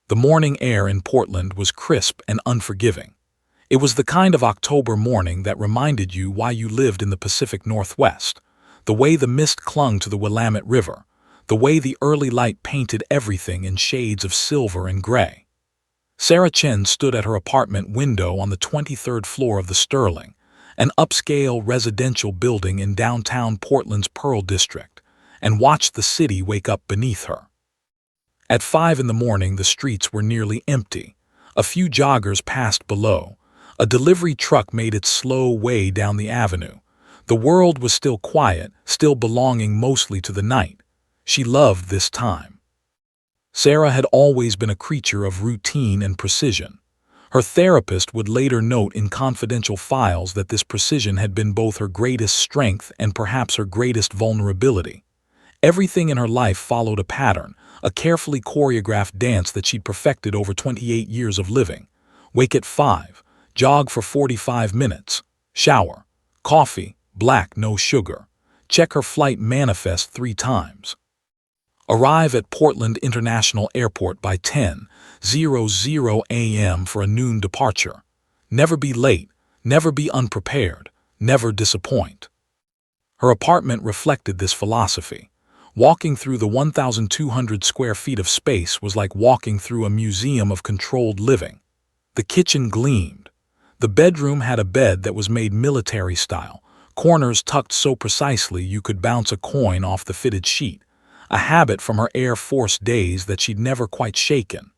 The morning air in Portland was crisp and unforgiving. It was the kind of October morning that reminded you why you lived in the Pacific Northwest, the way the mist clung to the Willamette River, the way the early light painted everything in shades of silver and gray. Sarah Chen stood at her apartment window on the 23rd floor of the Sterling, an upscale residential building in downtown Portland's Pearl District, and watched the city wake up beneath her. At 5 in the morning, the streets were nearly empty. A few joggers passed below. A delivery truck made its slow way down the avenue. The world was still quiet, still belonging mostly to the night. She loved this time. Sarah had always been a creature of routine and precision. Her therapist would later note in confidential files that this precision had been both her greatest strength and perhaps her greatest vulnerability. Everything in her life followed a pattern, a carefully choreographed dance that she'd perfected over 28 years of living. Wake at 5, jog for 45 minutes, shower, coffee, black, no sugar. Check her flight manifest 3 times. Arrive at Portland International Airport by 10:00 a.m. for a noon departure. Never be late, never be unprepared, never disappoint. Her apartment reflected this philosophy. Walking through the 1,200 square feet of space was like walking through a museum of controlled living. The kitchen gleamed. The bedroom had a bed that was made military style, corners tucked so precisely you could bounce a coin off the fitted sheet, a habit from her Air Force days that she'd never quite shaken.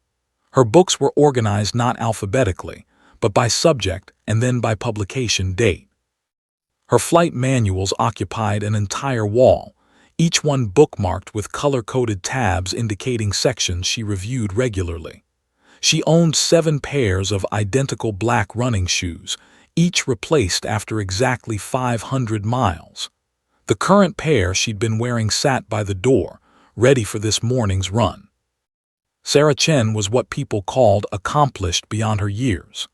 Her books were organized not alphabetically, but by subject and then by publication date. Her flight manuals occupied an entire wall, each one bookmarked with color-coded tabs indicating sections she reviewed regularly. She owned 7 pairs of identical black running shoes, each replaced after exactly 500 miles. The current pair she'd been wearing sat by the door, ready for this morning's run. Sarah Chen was what people called accomplished beyond her years.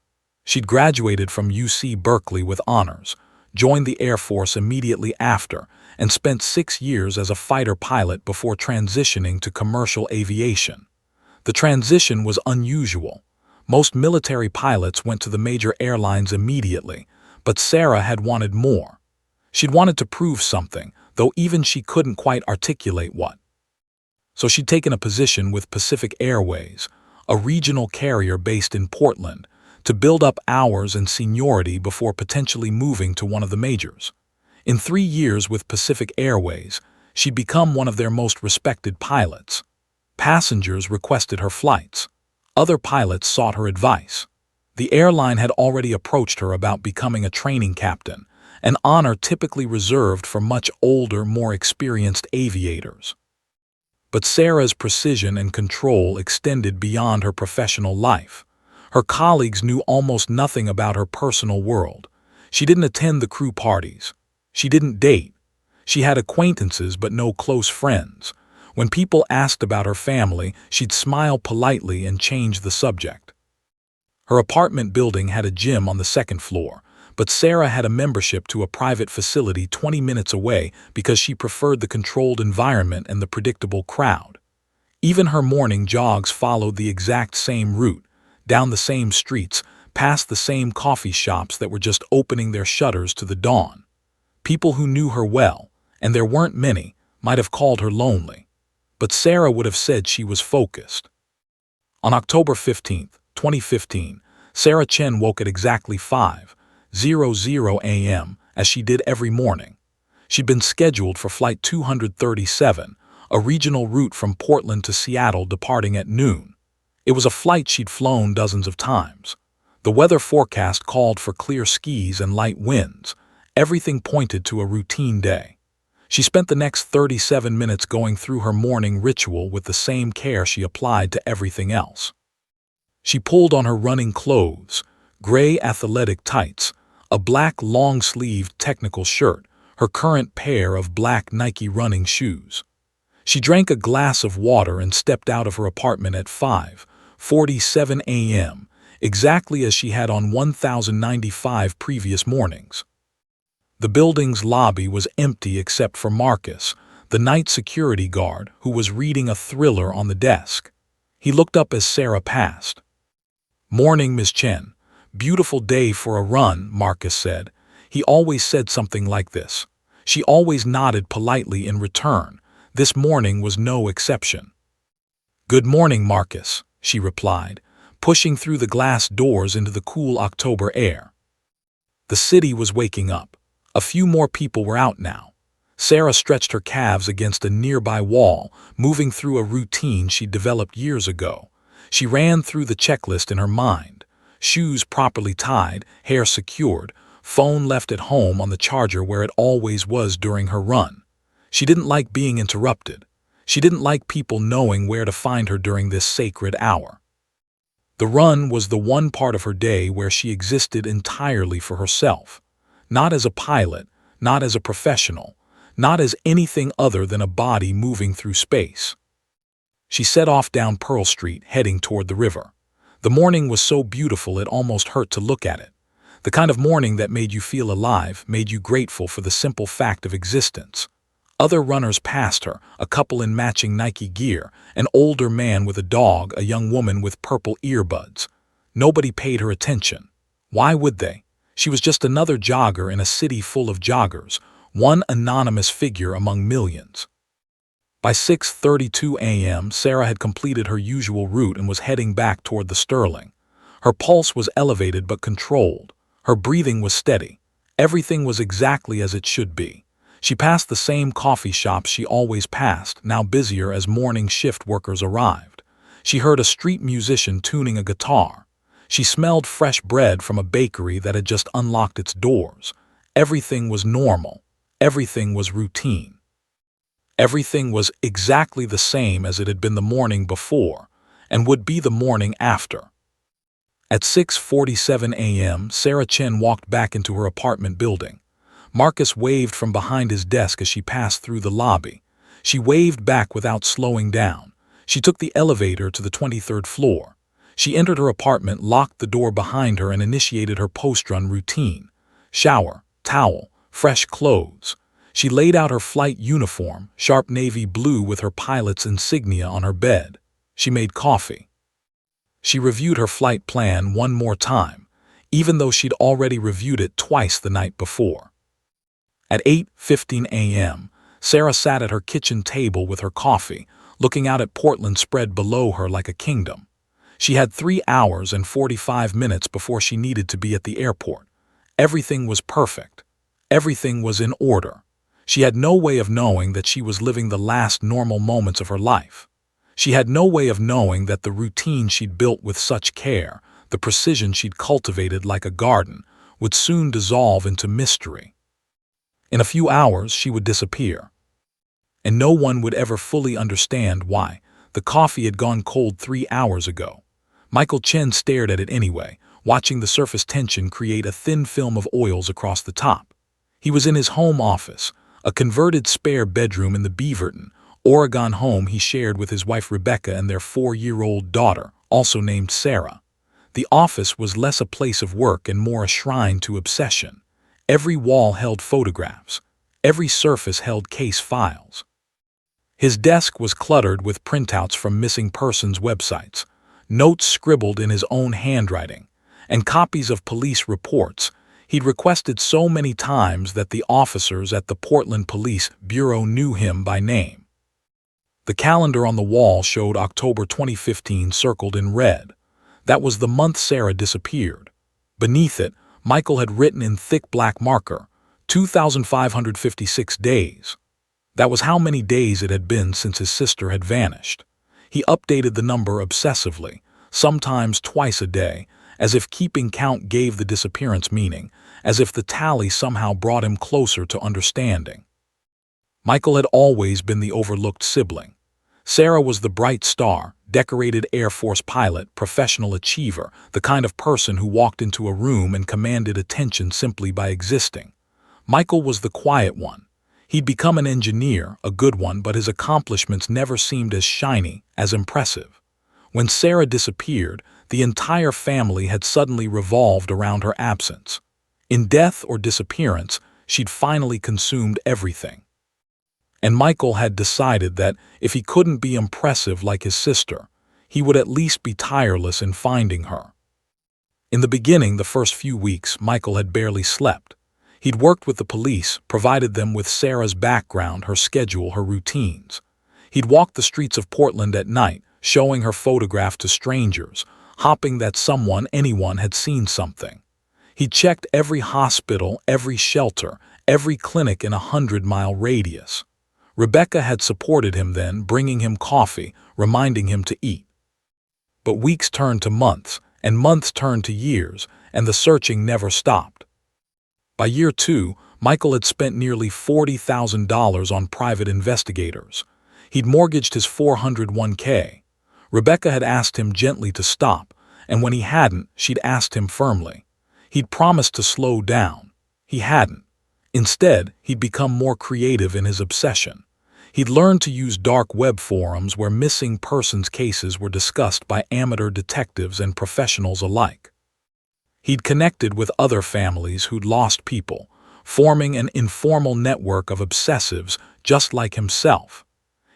She'd graduated from UC Berkeley with honors, joined the Air Force immediately after, and spent 6 years as a fighter pilot before transitioning to commercial aviation. The transition was unusual. Most military pilots went to the major airlines immediately, but Sarah had wanted more. She'd wanted to prove something, though even she couldn't quite articulate what. So she'd taken a position with Pacific Airways, a regional carrier based in Portland, to build up hours and seniority before potentially moving to one of the majors. In 3 years with Pacific Airways, she'd become one of their most respected pilots. Passengers requested her flights. Other pilots sought her advice. The airline had already approached her about becoming a training captain, an honor typically reserved for much older, more experienced aviators. But Sarah's precision and control extended beyond her professional life. Her colleagues knew almost nothing about her personal world. She didn't attend the crew parties. She didn't date. She had acquaintances but no close friends. When people asked about her family, she'd smile politely and change the subject. Her apartment building had a gym on the 2nd floor, but Sarah had a membership to a private facility 20 minutes away because she preferred the controlled environment and the predictable crowd. Even her morning jogs followed the exact same route, down the same streets, past the same coffee shops that were just opening their shutters to the dawn. People who knew her well, and there weren't many, might have called her lonely. But Sarah would have said she was focused. On October 15, 2015, Sarah Chen woke at exactly 5:00 a.m., as she did every morning. She'd been scheduled for Flight 237, a regional route from Portland to Seattle departing at noon. It was a flight she'd flown dozens of times. The weather forecast called for clear skies and light winds. Everything pointed to a routine day. She spent the next 37 minutes going through her morning ritual with the same care she applied to everything else. She pulled on her running clothes, gray athletic tights, a black long-sleeved technical shirt, her current pair of black Nike running shoes. She drank a glass of water and stepped out of her apartment at 5:47 a.m., exactly as she had on 1,095 previous mornings. The building's lobby was empty except for Marcus, the night security guard, who was reading a thriller on the desk. He looked up as Sarah passed. "Morning, Miss Chen. Beautiful day for a run," Marcus said. He always said something like this. She always nodded politely in return. This morning was no exception. "Good morning, Marcus," she replied, pushing through the glass doors into the cool October air. The city was waking up. A few more people were out now. Sarah stretched her calves against a nearby wall, moving through a routine she'd developed years ago. She ran through the checklist in her mind. Shoes properly tied, hair secured, phone left at home on the charger where it always was during her run. She didn't like being interrupted. She didn't like people knowing where to find her during this sacred hour. The run was the one part of her day where she existed entirely for herself. Not as a pilot, not as a professional, not as anything other than a body moving through space. She set off down Pearl Street, heading toward the river. The morning was so beautiful it almost hurt to look at it. The kind of morning that made you feel alive, made you grateful for the simple fact of existence. Other runners passed her, a couple in matching Nike gear, an older man with a dog, a young woman with purple earbuds. Nobody paid her attention. Why would they? She was just another jogger in a city full of joggers, one anonymous figure among millions. By 6:32 a.m., Sarah had completed her usual route and was heading back toward the Sterling. Her pulse was elevated but controlled. Her breathing was steady. Everything was exactly as it should be. She passed the same coffee shops she always passed, now busier as morning shift workers arrived. She heard a street musician tuning a guitar. She smelled fresh bread from a bakery that had just unlocked its doors. Everything was normal. Everything was routine. Everything was exactly the same as it had been the morning before, and would be the morning after. At 6:47 a.m., Sarah Chen walked back into her apartment building. Marcus waved from behind his desk as she passed through the lobby. She waved back without slowing down. She took the elevator to the 23rd floor. She entered her apartment, locked the door behind her, and initiated her post-run routine. Shower, towel, fresh clothes. She laid out her flight uniform, sharp navy blue with her pilot's insignia, on her bed. She made coffee. She reviewed her flight plan one more time, even though she'd already reviewed it twice the night before. At 8:15 a.m., Sarah sat at her kitchen table with her coffee, looking out at Portland spread below her like a kingdom. She had 3 hours and 45 minutes before she needed to be at the airport. Everything was perfect. Everything was in order. She had no way of knowing that she was living the last normal moments of her life. She had no way of knowing that the routine she'd built with such care, the precision she'd cultivated like a garden, would soon dissolve into mystery. In a few hours, she would disappear. And no one would ever fully understand why. The coffee had gone cold 3 hours ago. Michael Chen stared at it anyway, watching the surface tension create a thin film of oils across the top. He was in his home office, a converted spare bedroom in the Beaverton, Oregon home he shared with his wife Rebecca and their 4-year-old daughter, also named Sarah. The office was less a place of work and more a shrine to obsession. Every wall held photographs. Every surface held case files. His desk was cluttered with printouts from missing persons websites, notes scribbled in his own handwriting, and copies of police reports he'd requested so many times that the officers at the Portland Police Bureau knew him by name. The calendar on the wall showed October 2015 circled in red. That was the month Sarah disappeared. Beneath it, Michael had written in thick black marker, 2,556 days. That was how many days it had been since his sister had vanished. He updated the number obsessively, sometimes twice a day, as if keeping count gave the disappearance meaning, as if the tally somehow brought him closer to understanding. Michael had always been the overlooked sibling. Sarah was the bright star, decorated Air Force pilot, professional achiever, the kind of person who walked into a room and commanded attention simply by existing. Michael was the quiet one. He'd become an engineer, a good one, but his accomplishments never seemed as shiny, as impressive. When Sarah disappeared, the entire family had suddenly revolved around her absence. In death or disappearance, she'd finally consumed everything. And Michael had decided that if he couldn't be impressive like his sister, he would at least be tireless in finding her. In the beginning, the first few weeks, Michael had barely slept. He'd worked with the police, provided them with Sarah's background, her schedule, her routines. He'd walked the streets of Portland at night, showing her photograph to strangers, hoping that anyone had seen something. He checked every hospital, every shelter, every clinic in a 100-mile radius. Rebecca had supported him then, bringing him coffee, reminding him to eat. But weeks turned to months, and months turned to years, and the searching never stopped. By year 2, Michael had spent nearly $40,000 on private investigators. He'd mortgaged his 401k. Rebecca had asked him gently to stop, and when he hadn't, she'd asked him firmly. He'd promised to slow down. He hadn't. Instead, he'd become more creative in his obsession. He'd learned to use dark web forums where missing persons cases were discussed by amateur detectives and professionals alike. He'd connected with other families who'd lost people, forming an informal network of obsessives just like himself.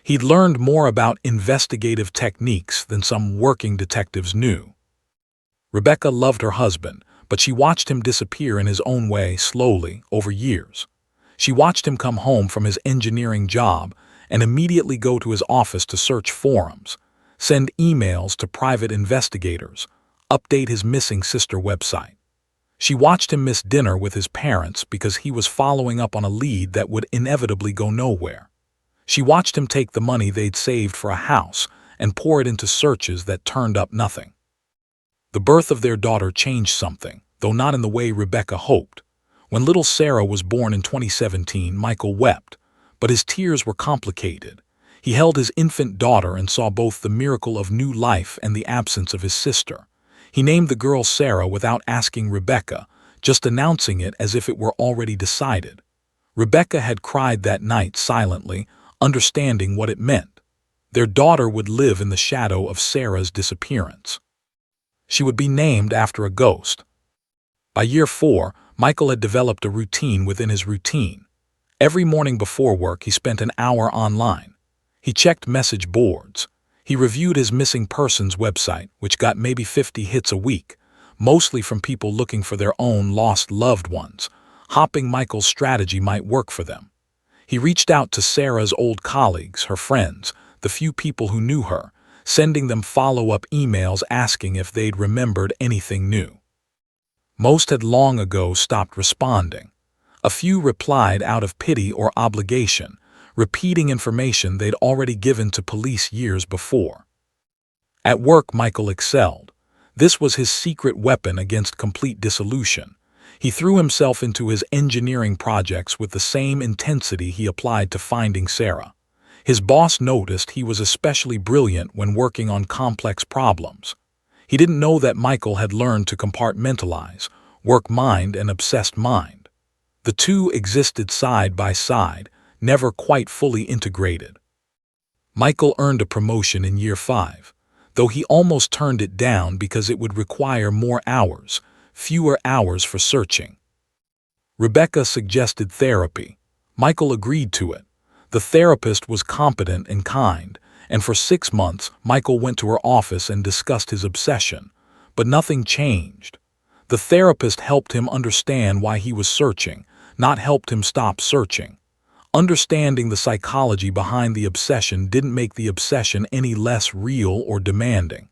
He'd learned more about investigative techniques than some working detectives knew. Rebecca loved her husband, but she watched him disappear in his own way slowly over years. She watched him come home from his engineering job and immediately go to his office to search forums, send emails to private investigators, update his missing sister website. She watched him miss dinner with his parents because he was following up on a lead that would inevitably go nowhere. She watched him take the money they'd saved for a house and pour it into searches that turned up nothing. The birth of their daughter changed something, though not in the way Rebecca hoped. When little Sarah was born in 2017, Michael wept, but his tears were complicated. He held his infant daughter and saw both the miracle of new life and the absence of his sister. He named the girl Sarah without asking Rebecca, just announcing it as if it were already decided. Rebecca had cried that night silently, understanding what it meant. Their daughter would live in the shadow of Sarah's disappearance. She would be named after a ghost. By year 4, Michael had developed a routine within his routine. Every morning before work, he spent an hour online. He checked message boards. He reviewed his missing persons website, which got maybe 50 hits a week, mostly from people looking for their own lost loved ones, hoping Michael's strategy might work for them. He reached out to Sarah's old colleagues, her friends, the few people who knew her, sending them follow-up emails asking if they'd remembered anything new. Most had long ago stopped responding. A few replied out of pity or obligation, repeating information they'd already given to police years before. At work, Michael excelled. This was his secret weapon against complete dissolution. He threw himself into his engineering projects with the same intensity he applied to finding Sarah. His boss noticed he was especially brilliant when working on complex problems. He didn't know that Michael had learned to compartmentalize, work mind and obsessed mind. The two existed side by side, never quite fully integrated. Michael earned a promotion in year 5, though he almost turned it down because it would require more hours, fewer hours for searching. Rebecca suggested therapy. Michael agreed to it. The therapist was competent and kind, and for 6 months, Michael went to her office and discussed his obsession, but nothing changed. The therapist helped him understand why he was searching, not helped him stop searching. Understanding the psychology behind the obsession didn't make the obsession any less real or demanding.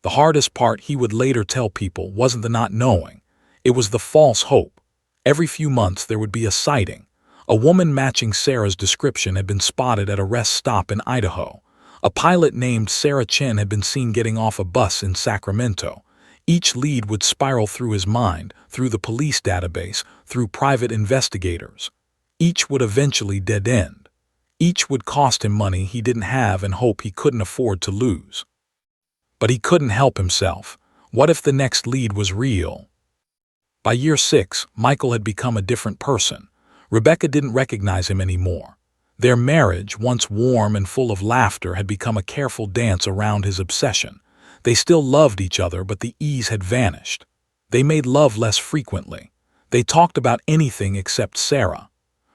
The hardest part, he would later tell people, wasn't the not knowing. It was the false hope. Every few months there would be a sighting. A woman matching Sarah's description had been spotted at a rest stop in Idaho. A pilot named Sarah Chen had been seen getting off a bus in Sacramento. Each lead would spiral through his mind, through the police database, through private investigators. Each would eventually dead end. Each would cost him money he didn't have and hope he couldn't afford to lose. But he couldn't help himself. What if the next lead was real? By year 6, Michael had become a different person. Rebecca didn't recognize him anymore. Their marriage, once warm and full of laughter, had become a careful dance around his obsession. They still loved each other, but the ease had vanished. They made love less frequently. They talked about anything except Sarah.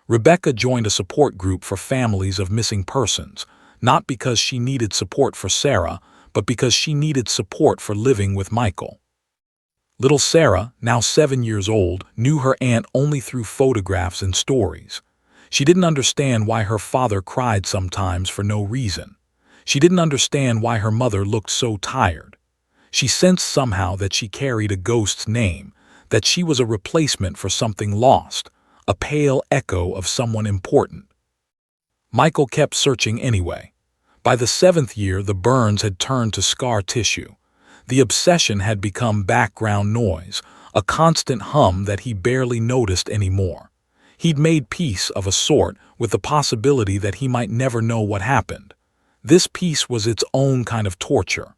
Rebecca joined a support group for families of missing persons, not because she needed support for Sarah, but because she needed support for living with Michael. Little Sarah, now 7 years old, knew her aunt only through photographs and stories. She didn't understand why her father cried sometimes for no reason. She didn't understand why her mother looked so tired. She sensed somehow that she carried a ghost's name, that she was a replacement for something lost, a pale echo of someone important. Michael kept searching anyway. By the 7th year, the burns had turned to scar tissue. The obsession had become background noise, a constant hum that he barely noticed anymore. He'd made peace of a sort with the possibility that he might never know what happened. This peace was its own kind of torture.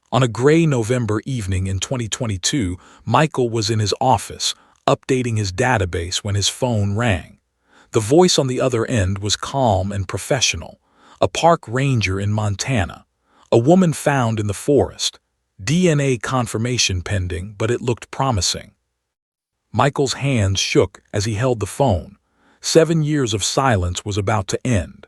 On a gray November evening in 2022, Michael was in his office, updating his database when his phone rang. The voice on the other end was calm and professional. A park ranger in Montana. A woman found in the forest. DNA confirmation pending, but it looked promising. Michael's hands shook as he held the phone. 7 years of silence was about to end.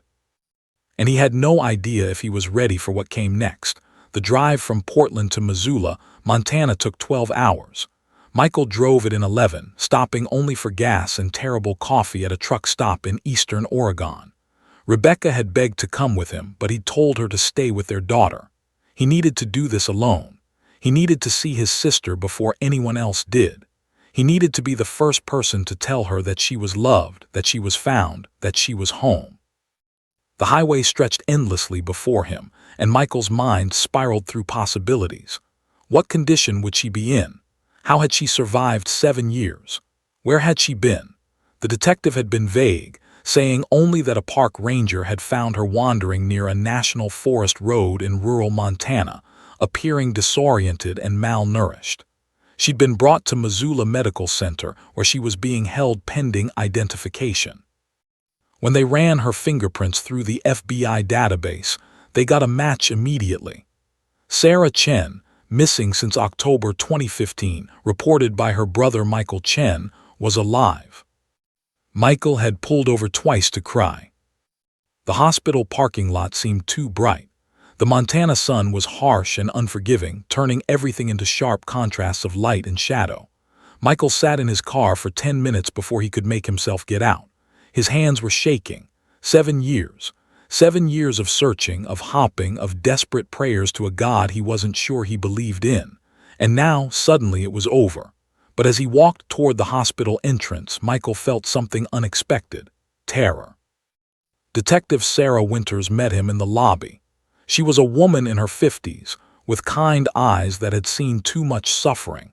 And he had no idea if he was ready for what came next. The drive from Portland to Missoula, Montana took 12 hours. Michael drove it in 11, stopping only for gas and terrible coffee at a truck stop in eastern Oregon. Rebecca had begged to come with him, but he'd told her to stay with their daughter. He needed to do this alone. He needed to see his sister before anyone else did. He needed to be the first person to tell her that she was loved, that she was found, that she was home. The highway stretched endlessly before him, and Michael's mind spiraled through possibilities. What condition would she be in? How had she survived 7 years? Where had she been? The detective had been vague, saying only that a park ranger had found her wandering near a national forest road in rural Montana, appearing disoriented and malnourished. She'd been brought to Missoula Medical Center, where she was being held pending identification. When they ran her fingerprints through the FBI database, they got a match immediately. Sarah Chen, missing since October 2015, reported by her brother Michael Chen, was alive. Michael had pulled over twice to cry. The hospital parking lot seemed too bright. The Montana sun was harsh and unforgiving, turning everything into sharp contrasts of light and shadow. Michael sat in his car for 10 minutes before he could make himself get out. His hands were shaking. 7 years. 7 years of searching, of hopping, of desperate prayers to a God he wasn't sure he believed in. And now, suddenly, it was over. But as he walked toward the hospital entrance, Michael felt something unexpected: terror. Detective Sarah Winters met him in the lobby. She was a woman in her 50s, with kind eyes that had seen too much suffering.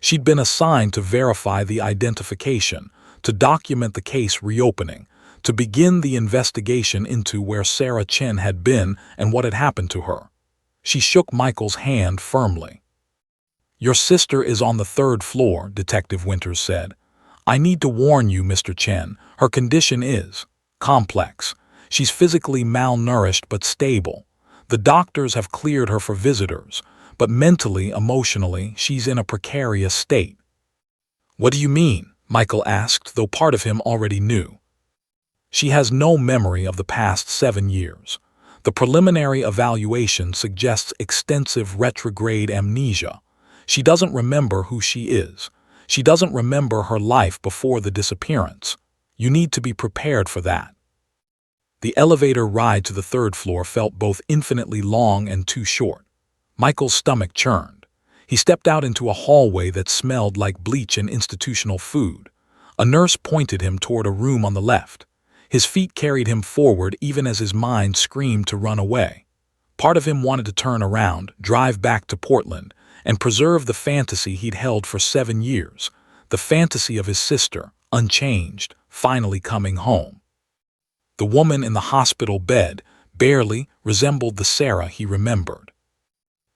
She'd been assigned to verify the identification, to document the case reopening, to begin the investigation into where Sarah Chen had been and what had happened to her. She shook Michael's hand firmly. "Your sister is on the 3rd floor," Detective Winters said. "I need to warn you, Mr. Chen, her condition is complex. She's physically malnourished but stable. The doctors have cleared her for visitors, but mentally, emotionally, she's in a precarious state." "What do you mean?" Michael asked, though part of him already knew. "She has no memory of the past 7 years. The preliminary evaluation suggests extensive retrograde amnesia. She doesn't remember who she is. She doesn't remember her life before the disappearance. You need to be prepared for that." The elevator ride to the 3rd floor felt both infinitely long and too short. Michael's stomach churned. He stepped out into a hallway that smelled like bleach and institutional food. A nurse pointed him toward a room on the left. His feet carried him forward even as his mind screamed to run away. Part of him wanted to turn around, drive back to Portland, and preserve the fantasy he'd held for 7 years, the fantasy of his sister, unchanged, finally coming home. The woman in the hospital bed barely resembled the Sarah he remembered.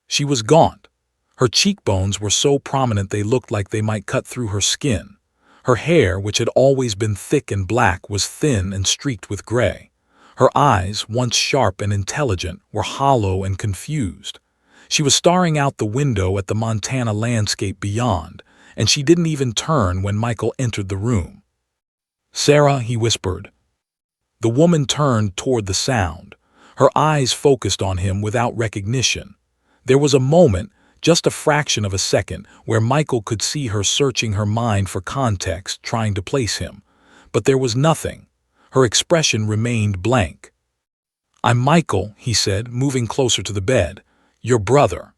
She was gaunt. Her cheekbones were so prominent they looked like they might cut through her skin. Her hair, which had always been thick and black, was thin and streaked with gray. Her eyes, once sharp and intelligent, were hollow and confused. She was staring out the window at the Montana landscape beyond, and she didn't even turn when Michael entered the room. "Sarah," he whispered. The woman turned toward the sound. Her eyes focused on him without recognition. There was a moment, just a fraction of a second, where Michael could see her searching her mind for context, trying to place him. But there was nothing. Her expression remained blank. "I'm Michael," he said, moving closer to the bed. "Your brother."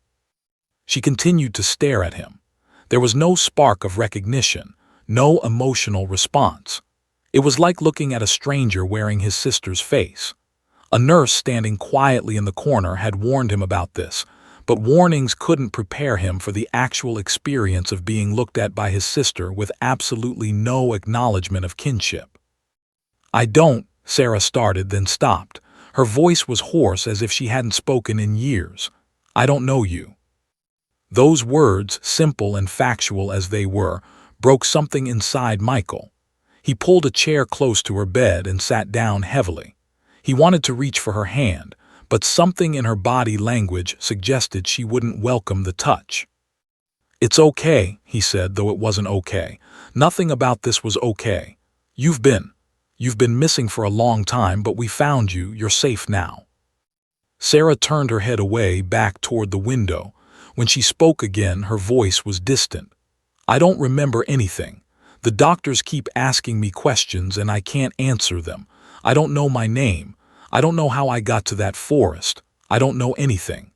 She continued to stare at him. There was no spark of recognition, no emotional response. It was like looking at a stranger wearing his sister's face. A nurse standing quietly in the corner had warned him about this, but warnings couldn't prepare him for the actual experience of being looked at by his sister with absolutely no acknowledgement of kinship. "I don't," Sarah started, then stopped. Her voice was hoarse as if she hadn't spoken in years. "I don't know you." Those words, simple and factual as they were, broke something inside Michael. He pulled a chair close to her bed and sat down heavily. He wanted to reach for her hand, but something in her body language suggested she wouldn't welcome the touch. "It's okay," he said, though it wasn't okay. "Nothing about this was okay. You've been missing for a long time, but we found you. You're safe now." Sarah turned her head away, back toward the window. When she spoke again, her voice was distant. "I don't remember anything. The doctors keep asking me questions and I can't answer them. I don't know my name. I don't know how I got to that forest. I don't know anything."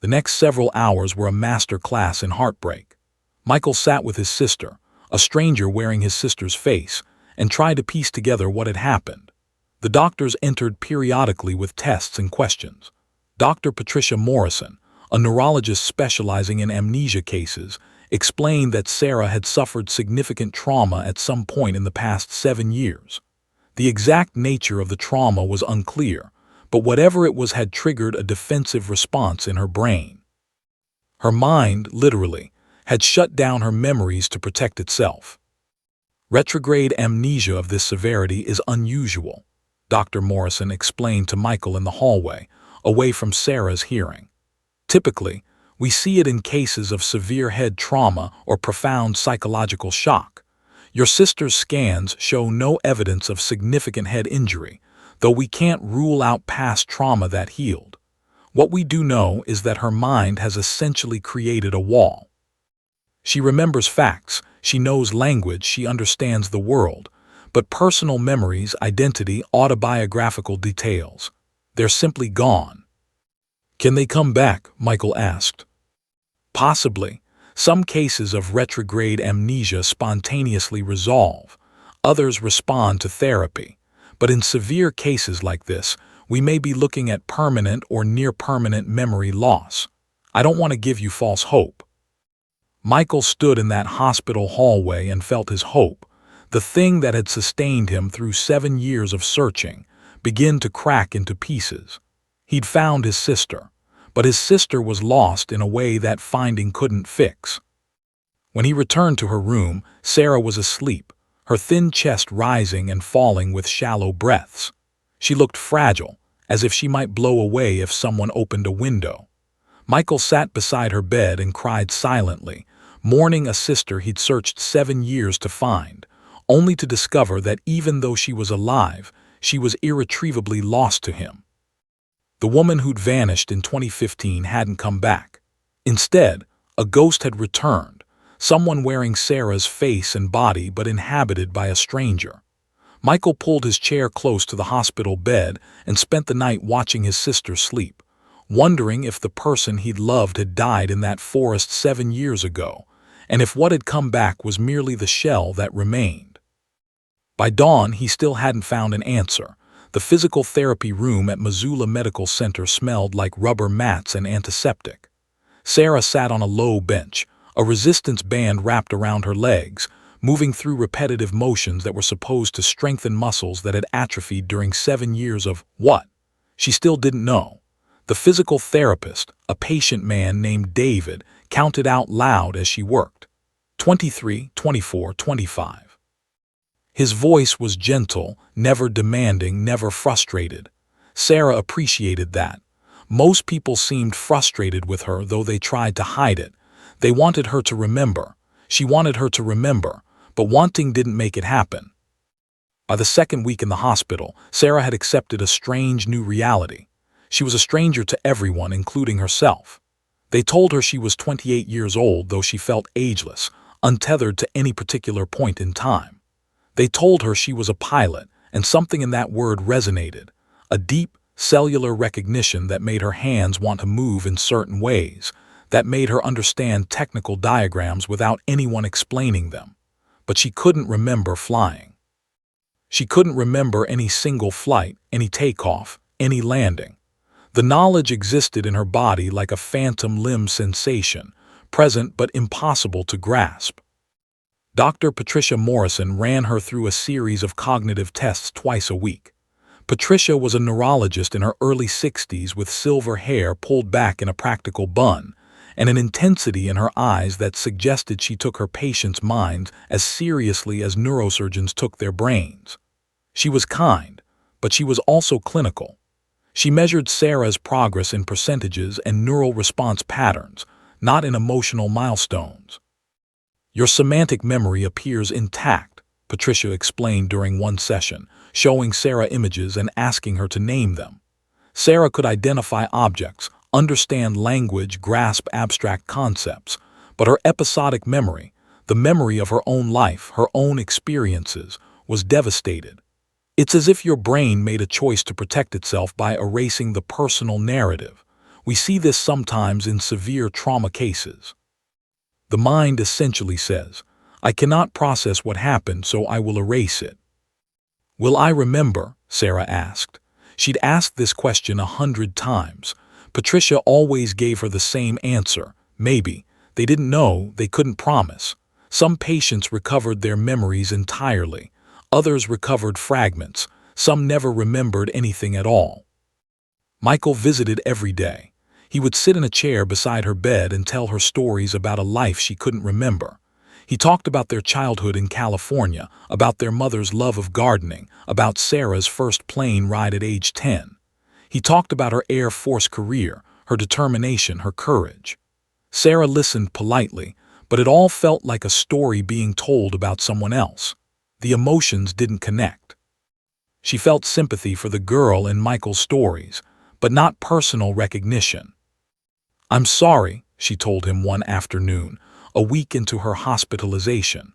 The next several hours were a master class in heartbreak. Michael sat with his sister, a stranger wearing his sister's face, and tried to piece together what had happened. The doctors entered periodically with tests and questions. Dr. Patricia Morrison, a neurologist specializing in amnesia cases, explained that Sarah had suffered significant trauma at some point in the past 7 years. The exact nature of the trauma was unclear, but whatever it was had triggered a defensive response in her brain. Her mind, literally, had shut down her memories to protect itself. Retrograde amnesia of this severity is unusual, Dr. Morrison explained to Michael in the hallway, away from Sarah's hearing. Typically, we see it in cases of severe head trauma or profound psychological shock. Your sister's scans show no evidence of significant head injury, though we can't rule out past trauma that healed. What we do know is that her mind has essentially created a wall. She remembers facts, she knows language, she understands the world, but personal memories, identity, autobiographical details, they're simply gone. "Can they come back?" Michael asked. "Possibly. Some cases of retrograde amnesia spontaneously resolve. Others respond to therapy. But in severe cases like this, we may be looking at permanent or near-permanent memory loss. I don't want to give you false hope." Michael stood in that hospital hallway and felt his hope, the thing that had sustained him through 7 years of searching, begin to crack into pieces. He'd found his sister, but his sister was lost in a way that finding couldn't fix. When he returned to her room, Sarah was asleep, her thin chest rising and falling with shallow breaths. She looked fragile, as if she might blow away if someone opened a window. Michael sat beside her bed and cried silently, mourning a sister he'd searched 7 years to find, only to discover that even though she was alive, she was irretrievably lost to him. The woman who'd vanished in 2015 hadn't come back. Instead, a ghost had returned, someone wearing Sarah's face and body but inhabited by a stranger. Michael pulled his chair close to the hospital bed and spent the night watching his sister sleep, wondering if the person he'd loved had died in that forest 7 years ago, and if what had come back was merely the shell that remained. By dawn, he still hadn't found an answer. The physical therapy room at Missoula Medical Center smelled like rubber mats and antiseptic. Sarah sat on a low bench, a resistance band wrapped around her legs, moving through repetitive motions that were supposed to strengthen muscles that had atrophied during 7 years of what? She still didn't know. The physical therapist, a patient man named David, counted out loud as she worked. 23, 24, 25. His voice was gentle, never demanding, never frustrated. Sarah appreciated that. Most people seemed frustrated with her, though they tried to hide it. They wanted her to remember. She wanted her to remember, but wanting didn't make it happen. By the second week in the hospital, Sarah had accepted a strange new reality. She was a stranger to everyone, including herself. They told her she was 28 years old, though she felt ageless, untethered to any particular point in time. They told her she was a pilot, and something in that word resonated, a deep, cellular recognition that made her hands want to move in certain ways, that made her understand technical diagrams without anyone explaining them. But she couldn't remember flying. She couldn't remember any single flight, any takeoff, any landing. The knowledge existed in her body like a phantom limb sensation, present but impossible to grasp. Dr. Patricia Morrison ran her through a series of cognitive tests twice a week. Patricia was a neurologist in her early 60s with silver hair pulled back in a practical bun, and an intensity in her eyes that suggested she took her patients' minds as seriously as neurosurgeons took their brains. She was kind, but she was also clinical. She measured Sarah's progress in percentages and neural response patterns, not in emotional milestones. "Your semantic memory appears intact," Patricia explained during one session, showing Sarah images and asking her to name them. Sarah could identify objects, understand language, grasp abstract concepts, but her episodic memory, the memory of her own life, her own experiences, was devastated. It's as if your brain made a choice to protect itself by erasing the personal narrative. We see this sometimes in severe trauma cases. The mind essentially says, "I cannot process what happened, so I will erase it." "Will I remember?" Sarah asked. She'd asked this question 100 times. Patricia always gave her the same answer, maybe. They didn't know, they couldn't promise. Some patients recovered their memories entirely. Others recovered fragments. Some never remembered anything at all. Michael visited every day. He would sit in a chair beside her bed and tell her stories about a life she couldn't remember. He talked about their childhood in California, about their mother's love of gardening, about Sarah's first plane ride at age 10. He talked about her Air Force career, her determination, her courage. Sarah listened politely, but it all felt like a story being told about someone else. The emotions didn't connect. She felt sympathy for the girl in Michael's stories, but not personal recognition. "I'm sorry," she told him one afternoon, a week into her hospitalization.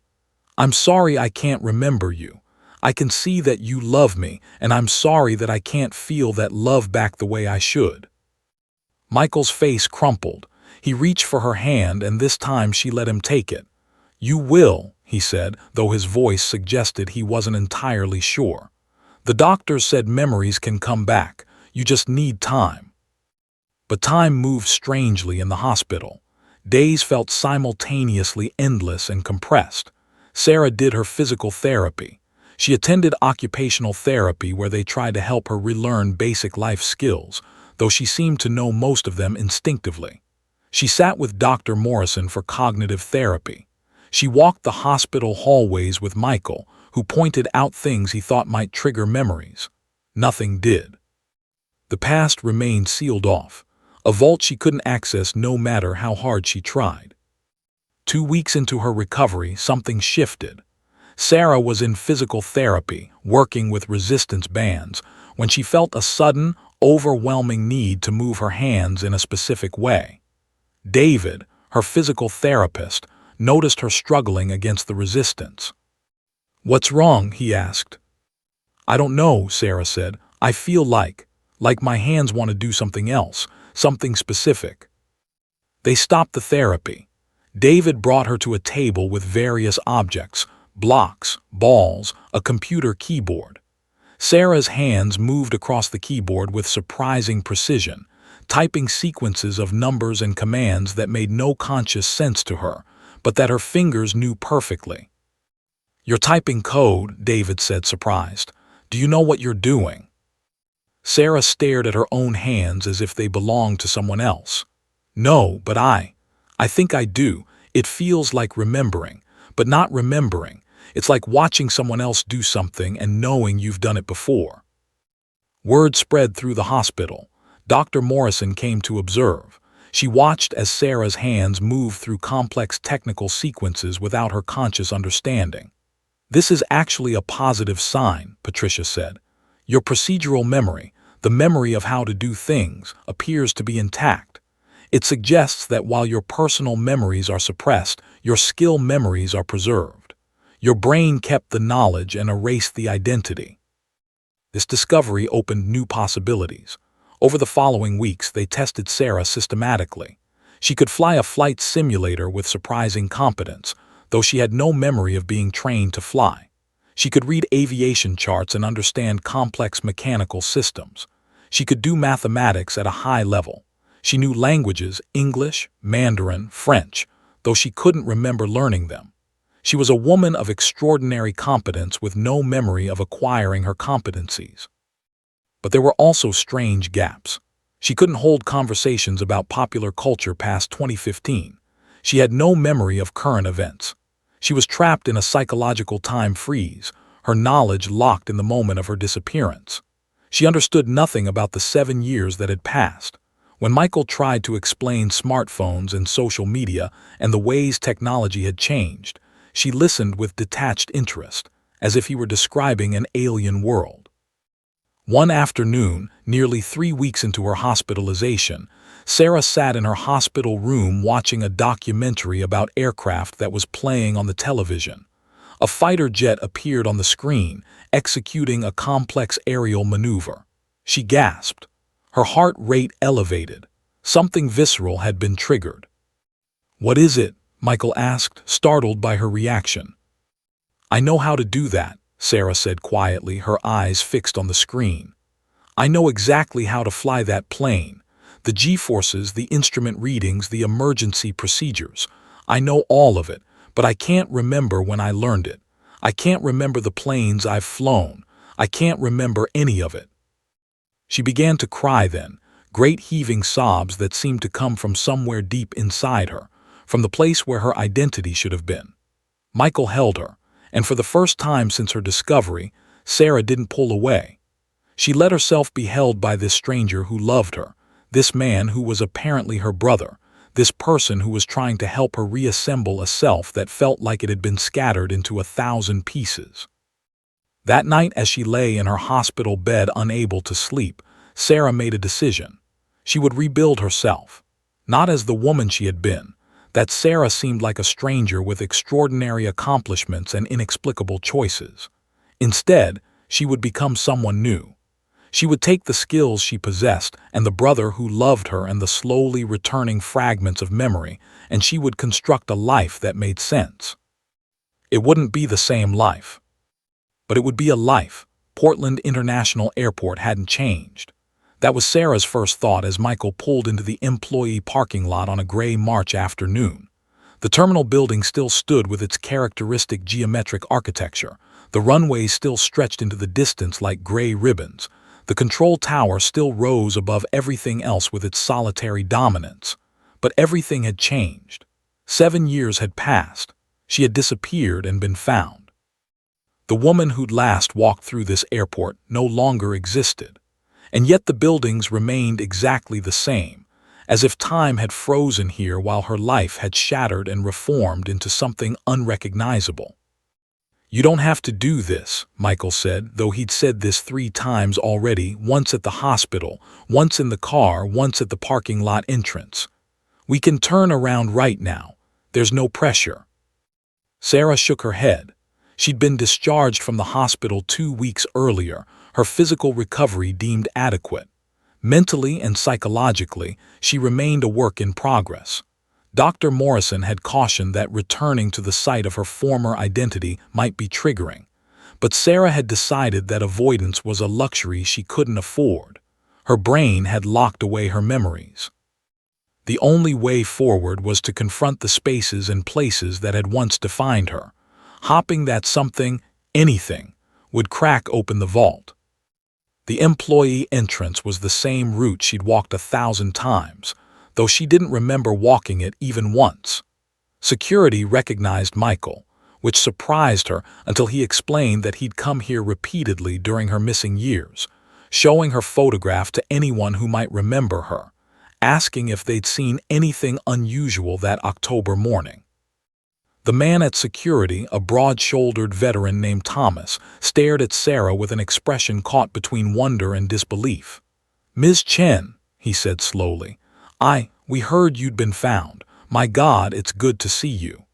"I'm sorry I can't remember you. I can see that you love me, and I'm sorry that I can't feel that love back the way I should." Michael's face crumpled. He reached for her hand, and this time she let him take it. "You will," he said, though his voice suggested he wasn't entirely sure. "The doctors said memories can come back. You just need time." But time moved strangely in the hospital. Days felt simultaneously endless and compressed. Sarah did her physical therapy. She attended occupational therapy where they tried to help her relearn basic life skills, though she seemed to know most of them instinctively. She sat with Dr. Morrison for cognitive therapy. She walked the hospital hallways with Michael, who pointed out things he thought might trigger memories. Nothing did. The past remained sealed off, a vault she couldn't access no matter how hard she tried. 2 weeks into her recovery, something shifted. Sarah was in physical therapy, working with resistance bands, when she felt a sudden, overwhelming need to move her hands in a specific way. David, her physical therapist, noticed her struggling against the resistance. "What's wrong?" he asked. "I don't know," Sarah said. "I feel like my hands want to do something else, something specific." They stopped the therapy. David brought her to a table with various objects, blocks, balls, a computer keyboard. Sarah's hands moved across the keyboard with surprising precision, typing sequences of numbers and commands that made no conscious sense to her, but that her fingers knew perfectly. "You're typing code," David said, surprised. "Do you know what you're doing?" Sarah stared at her own hands as if they belonged to someone else. "No, but I think I do. It feels like remembering, but not remembering. It's like watching someone else do something and knowing you've done it before." Word spread through the hospital. Dr. Morrison came to observe. She watched as Sarah's hands moved through complex technical sequences without her conscious understanding. "This is actually a positive sign," Patricia said. "Your procedural memory, the memory of how to do things, appears to be intact. It suggests that while your personal memories are suppressed, your skill memories are preserved. Your brain kept the knowledge and erased the identity." This discovery opened new possibilities. Over the following weeks, they tested Sarah systematically. She could fly a flight simulator with surprising competence, though she had no memory of being trained to fly. She could read aviation charts and understand complex mechanical systems. She could do mathematics at a high level. She knew languages, English, Mandarin, French, though she couldn't remember learning them. She was a woman of extraordinary competence with no memory of acquiring her competencies. But there were also strange gaps. She couldn't hold conversations about popular culture past 2015. She had no memory of current events. She was trapped in a psychological time freeze, her knowledge locked in the moment of her disappearance. She understood nothing about the 7 years that had passed. When Michael tried to explain smartphones and social media and the ways technology had changed, she listened with detached interest, as if he were describing an alien world. One afternoon, nearly 3 weeks into her hospitalization, Sarah sat in her hospital room watching a documentary about aircraft that was playing on the television. A fighter jet appeared on the screen, executing a complex aerial maneuver. She gasped. Her heart rate elevated. Something visceral had been triggered. "What is it?" Michael asked, startled by her reaction. "I know how to do that," Sarah said quietly, her eyes fixed on the screen. "I know exactly how to fly that plane. The G-forces, the instrument readings, the emergency procedures. I know all of it, but I can't remember when I learned it. I can't remember the planes I've flown. I can't remember any of it." She began to cry then, great heaving sobs that seemed to come from somewhere deep inside her, from the place where her identity should have been. Michael held her, and for the first time since her discovery, Sarah didn't pull away. She let herself be held by this stranger who loved her, this man who was apparently her brother, this person who was trying to help her reassemble a self that felt like it had been scattered into 1,000 pieces. That night, as she lay in her hospital bed unable to sleep, Sarah made a decision. She would rebuild herself, not as the woman she had been. That Sarah seemed like a stranger with extraordinary accomplishments and inexplicable choices. Instead, she would become someone new. She would take the skills she possessed and the brother who loved her and the slowly returning fragments of memory, and she would construct a life that made sense. It wouldn't be the same life, but it would be a life. Portland International Airport hadn't changed. That was Sarah's first thought as Michael pulled into the employee parking lot on a gray March afternoon. The terminal building still stood with its characteristic geometric architecture. The runways still stretched into the distance like gray ribbons. The control tower still rose above everything else with its solitary dominance. But everything had changed. 7 years had passed. She had disappeared and been found. The woman who'd last walked through this airport no longer existed. And yet the buildings remained exactly the same, as if time had frozen here while her life had shattered and reformed into something unrecognizable. "You don't have to do this," Michael said, though he'd said this 3 times already, once at the hospital, once in the car, once at the parking lot entrance. "We can turn around right now. There's no pressure." Sarah shook her head. She'd been discharged from the hospital 2 weeks earlier, her physical recovery deemed adequate. Mentally and psychologically, she remained a work in progress. Dr. Morrison had cautioned that returning to the site of her former identity might be triggering, but Sarah had decided that avoidance was a luxury she couldn't afford. Her brain had locked away her memories. The only way forward was to confront the spaces and places that had once defined her, hoping that something, anything, would crack open the vault. The employee entrance was the same route she'd walked 1,000 times, though she didn't remember walking it even once. Security recognized Michael, which surprised her until he explained that he'd come here repeatedly during her missing years, showing her photograph to anyone who might remember her, asking if they'd seen anything unusual that October morning. The man at security, a broad-shouldered veteran named Thomas, stared at Sarah with an expression caught between wonder and disbelief. "Ms. Chen," he said slowly, we heard you'd been found. My God, it's good to see you."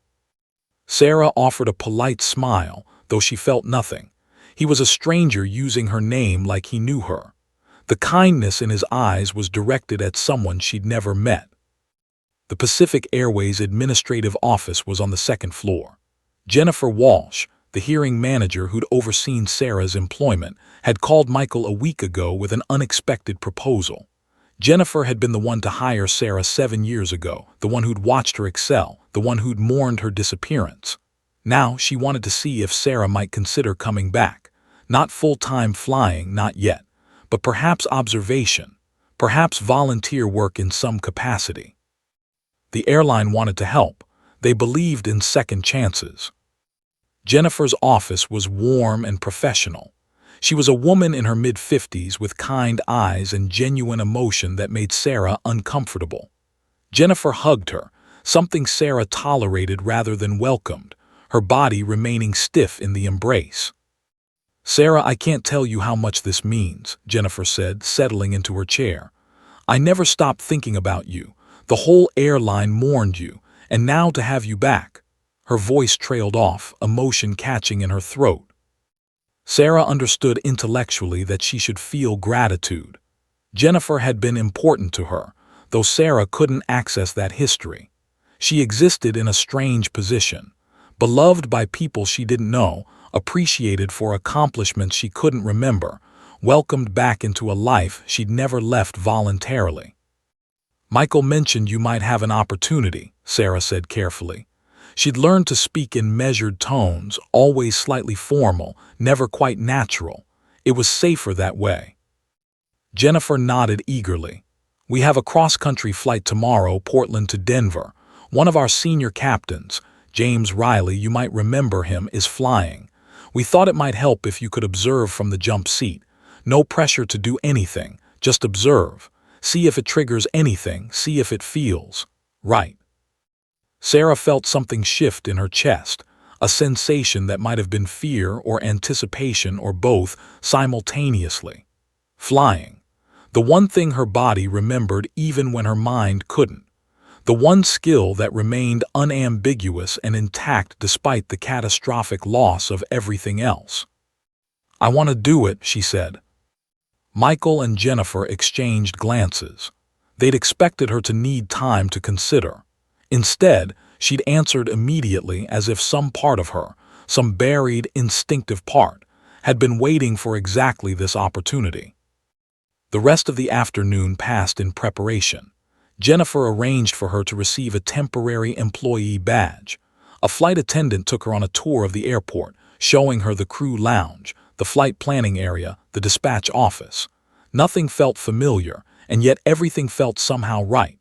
Sarah offered a polite smile, though she felt nothing. He was a stranger using her name like he knew her. The kindness in his eyes was directed at someone she'd never met. The Pacific Airways administrative office was on the second floor. Jennifer Walsh, the hearing manager who'd overseen Sarah's employment, had called Michael a week ago with an unexpected proposal. Jennifer had been the one to hire Sarah 7 years ago, the one who'd watched her excel, the one who'd mourned her disappearance. Now she wanted to see if Sarah might consider coming back. Not full-time flying, not yet, but perhaps observation, perhaps volunteer work in some capacity. The airline wanted to help. They believed in second chances. Jennifer's office was warm and professional. She was a woman in her mid-50s with kind eyes and genuine emotion that made Sarah uncomfortable. Jennifer hugged her, something Sarah tolerated rather than welcomed, her body remaining stiff in the embrace. "Sarah, I can't tell you how much this means," Jennifer said, settling into her chair. "I never stopped thinking about you. The whole airline mourned you, and now to have you back." Her voice trailed off, emotion catching in her throat. Sarah understood intellectually that she should feel gratitude. Jennifer had been important to her, though Sarah couldn't access that history. She existed in a strange position, beloved by people she didn't know, appreciated for accomplishments she couldn't remember, welcomed back into a life she'd never left voluntarily. "Michael mentioned you might have an opportunity," Sarah said carefully. She'd learned to speak in measured tones, always slightly formal, never quite natural. It was safer that way. Jennifer nodded eagerly. "We have a cross-country flight tomorrow, Portland to Denver. One of our senior captains, James Riley, you might remember him, is flying. We thought it might help if you could observe from the jump seat. No pressure to do anything, just observe. See if it triggers anything, see if it feels right." Sarah felt something shift in her chest, a sensation that might have been fear or anticipation or both simultaneously. Flying. The one thing her body remembered even when her mind couldn't. The one skill that remained unambiguous and intact despite the catastrophic loss of everything else. "I want to do it," she said. Michael and Jennifer exchanged glances. They'd expected her to need time to consider. Instead, she'd answered immediately as if some part of her, some buried, instinctive part, had been waiting for exactly this opportunity. The rest of the afternoon passed in preparation. Jennifer arranged for her to receive a temporary employee badge. A flight attendant took her on a tour of the airport, showing her the crew lounge, the flight planning area, the dispatch office. Nothing felt familiar, and yet everything felt somehow right.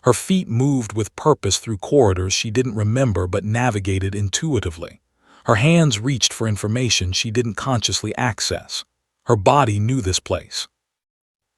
Her feet moved with purpose through corridors she didn't remember but navigated intuitively. Her hands reached for information she didn't consciously access. Her body knew this place.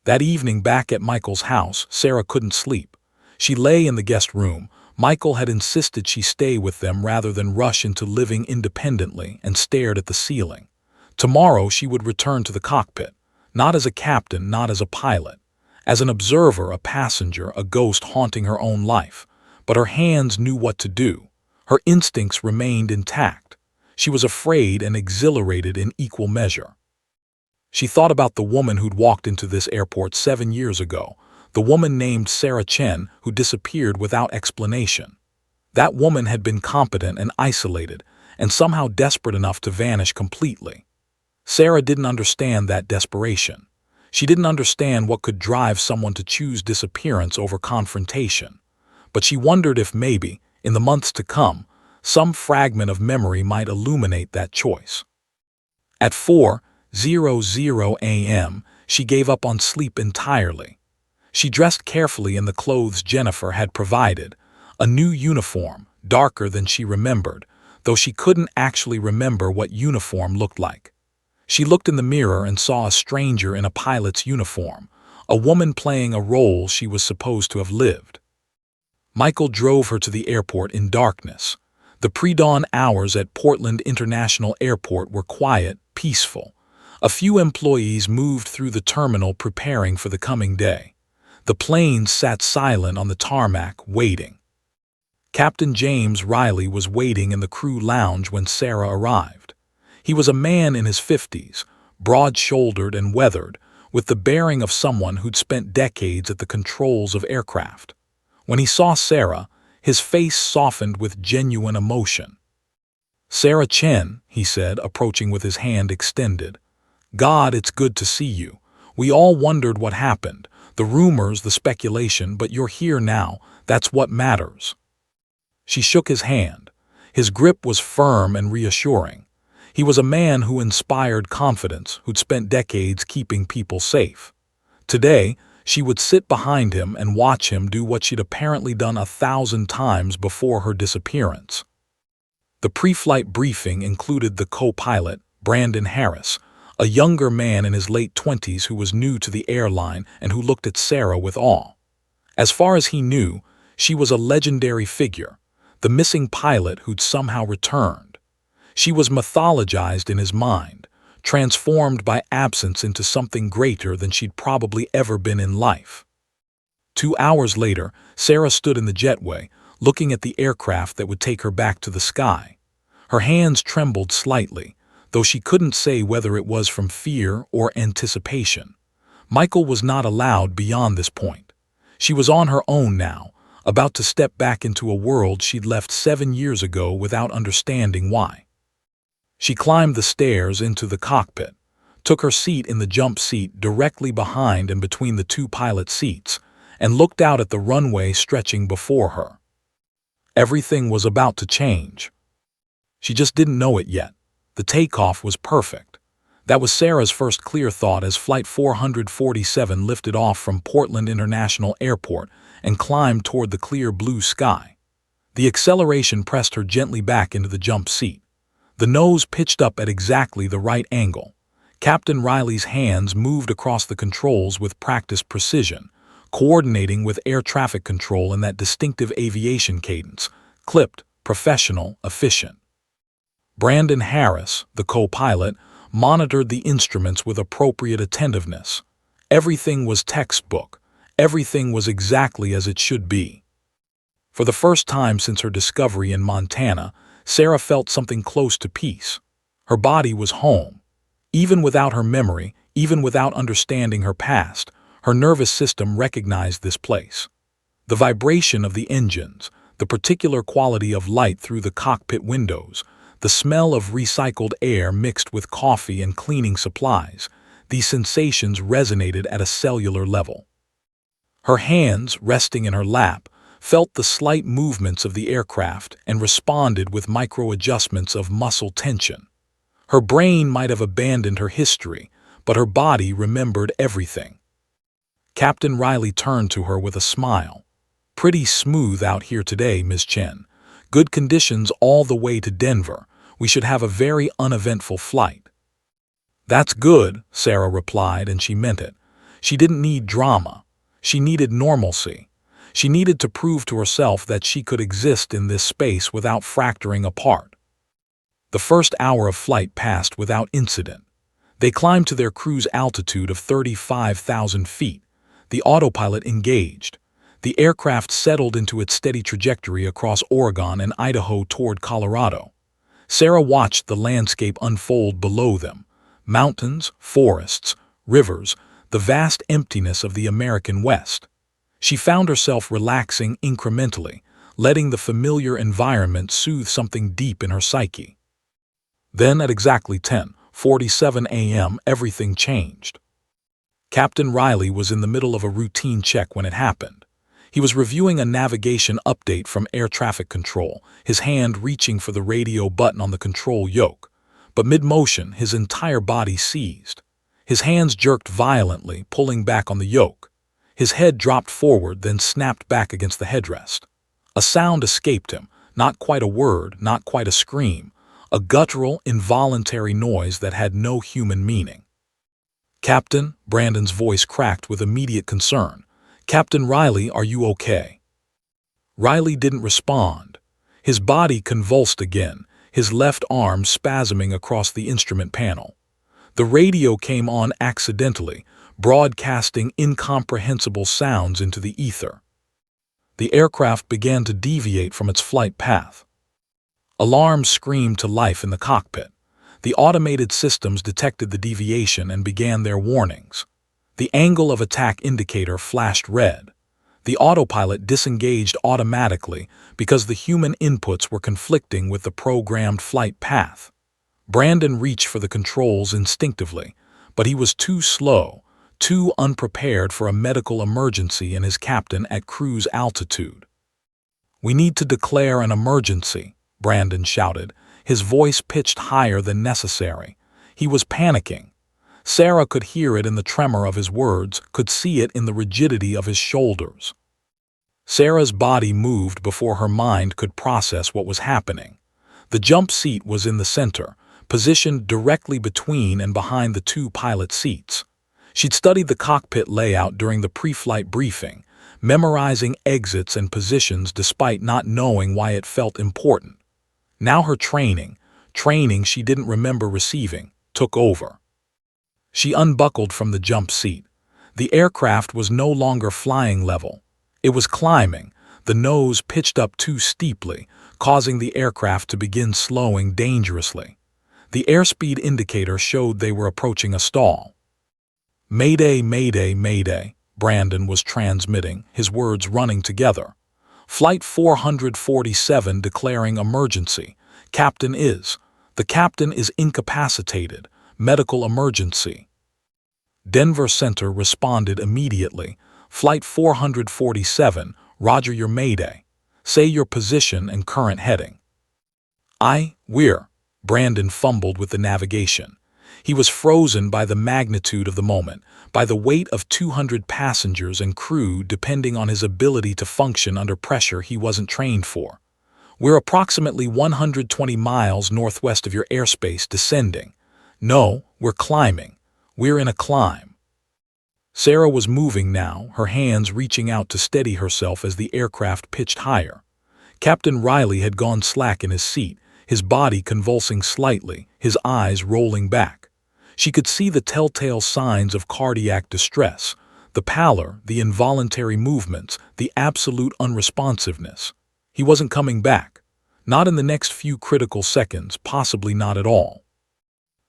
That evening back at Michael's house, Sarah couldn't sleep. She lay in the guest room. Michael had insisted she stay with them rather than rush into living independently, and stared at the ceiling. Tomorrow she would return to the cockpit, not as a captain, not as a pilot. As an observer, a passenger, a ghost haunting her own life. But her hands knew what to do. Her instincts remained intact. She was afraid and exhilarated in equal measure. She thought about the woman who'd walked into this airport 7 years ago, the woman named Sarah Chen who disappeared without explanation. That woman had been competent and isolated, and somehow desperate enough to vanish completely. Sarah didn't understand that desperation. She didn't understand what could drive someone to choose disappearance over confrontation. But she wondered if maybe, in the months to come, some fragment of memory might illuminate that choice. At 4:00 a.m., she gave up on sleep entirely. She dressed carefully in the clothes Jennifer had provided, a new uniform, darker than she remembered, though she couldn't actually remember what uniform looked like. She looked in the mirror and saw a stranger in a pilot's uniform, a woman playing a role she was supposed to have lived. Michael drove her to the airport in darkness. The pre-dawn hours at Portland International Airport were quiet, peaceful. A few employees moved through the terminal preparing for the coming day. The planes sat silent on the tarmac, waiting. Captain James Riley was waiting in the crew lounge when Sarah arrived. He was a man in his 50s, broad-shouldered and weathered, with the bearing of someone who'd spent decades at the controls of aircraft. When he saw Sarah, his face softened with genuine emotion. "Sarah Chen," he said, approaching with his hand extended. "God, it's good to see you. We all wondered what happened, the rumors, the speculation, but you're here now. That's what matters." She shook his hand. His grip was firm and reassuring. He was a man who inspired confidence, who'd spent decades keeping people safe. Today, she would sit behind him and watch him do what she'd apparently done 1,000 times before her disappearance. The pre-flight briefing included the co-pilot, Brandon Harris, a younger man in his late 20s who was new to the airline and who looked at Sarah with awe. As far as he knew, she was a legendary figure, the missing pilot who'd somehow returned. She was mythologized in his mind, transformed by absence into something greater than she'd probably ever been in life. 2 hours later, Sarah stood in the jetway, looking at the aircraft that would take her back to the sky. Her hands trembled slightly, though she couldn't say whether it was from fear or anticipation. Michael was not allowed beyond this point. She was on her own now, about to step back into a world she'd left 7 years ago without understanding why. She climbed the stairs into the cockpit, took her seat in the jump seat directly behind and between the two pilot seats, and looked out at the runway stretching before her. Everything was about to change. She just didn't know it yet. The takeoff was perfect. That was Sarah's first clear thought as Flight 447 lifted off from Portland International Airport and climbed toward the clear blue sky. The acceleration pressed her gently back into the jump seat. The nose pitched up at exactly the right angle. Captain Riley's hands moved across the controls with practiced precision, coordinating with air traffic control in that distinctive aviation cadence, clipped, professional, efficient. Brandon Harris, the co-pilot, monitored the instruments with appropriate attentiveness. Everything was textbook. Everything was exactly as it should be. For the first time since her discovery in Montana, Sarah felt something close to peace. Her body was home. Even without her memory, even without understanding her past, her nervous system recognized this place. The vibration of the engines, the particular quality of light through the cockpit windows, the smell of recycled air mixed with coffee and cleaning supplies, these sensations resonated at a cellular level. Her hands, resting in her lap, felt the slight movements of the aircraft and responded with micro-adjustments of muscle tension. Her brain might have abandoned her history, but her body remembered everything. Captain Riley turned to her with a smile. "Pretty smooth out here today, Ms. Chen. Good conditions all the way to Denver. We should have a very uneventful flight." "That's good," Sarah replied, and she meant it. She didn't need drama. She needed normalcy. She needed to prove to herself that she could exist in this space without fracturing apart. The first hour of flight passed without incident. They climbed to their cruise altitude of 35,000 feet. The autopilot engaged. The aircraft settled into its steady trajectory across Oregon and Idaho toward Colorado. Sarah watched the landscape unfold below them. Mountains, forests, rivers, the vast emptiness of the American West. She found herself relaxing incrementally, letting the familiar environment soothe something deep in her psyche. Then at exactly 10:47 a.m., everything changed. Captain Riley was in the middle of a routine check when it happened. He was reviewing a navigation update from air traffic control, his hand reaching for the radio button on the control yoke. But mid-motion, his entire body seized. His hands jerked violently, pulling back on the yoke. His head dropped forward, then snapped back against the headrest. A sound escaped him, not quite a word, not quite a scream, a guttural, involuntary noise that had no human meaning. "Captain," Brandon's voice cracked with immediate concern. "Captain Riley, are you okay?" Riley didn't respond. His body convulsed again, his left arm spasming across the instrument panel. The radio came on accidentally, broadcasting incomprehensible sounds into the ether. The aircraft began to deviate from its flight path. Alarms screamed to life in the cockpit. The automated systems detected the deviation and began their warnings. The angle of attack indicator flashed red. The autopilot disengaged automatically because the human inputs were conflicting with the programmed flight path. Brandon reached for the controls instinctively, but he was too slow, too unprepared for a medical emergency and his captain at cruise altitude. "We need to declare an emergency," Brandon shouted, his voice pitched higher than necessary. He was panicking. Sarah could hear it in the tremor of his words, could see it in the rigidity of his shoulders. Sarah's body moved before her mind could process what was happening. The jump seat was in the center, positioned directly between and behind the two pilot seats. She'd studied the cockpit layout during the pre-flight briefing, memorizing exits and positions despite not knowing why it felt important. Now her training she didn't remember receiving, took over. She unbuckled from the jump seat. The aircraft was no longer flying level. It was climbing, the nose pitched up too steeply, causing the aircraft to begin slowing dangerously. The airspeed indicator showed they were approaching a stall. "Mayday, mayday, mayday," Brandon was transmitting, his words running together. "Flight 447 declaring emergency. The captain is incapacitated. Medical emergency." Denver Center responded immediately. "Flight 447, roger your mayday. Say your position and current heading." We're. Brandon fumbled with the navigation. He was frozen by the magnitude of the moment, by the weight of 200 passengers and crew depending on his ability to function under pressure he wasn't trained for. "We're approximately 120 miles northwest of your airspace descending." "No, we're climbing. We're in a climb." Sarah was moving now, her hands reaching out to steady herself as the aircraft pitched higher. Captain Riley had gone slack in his seat, his body convulsing slightly, his eyes rolling back. She could see the telltale signs of cardiac distress, the pallor, the involuntary movements, the absolute unresponsiveness. He wasn't coming back. Not in the next few critical seconds, possibly not at all.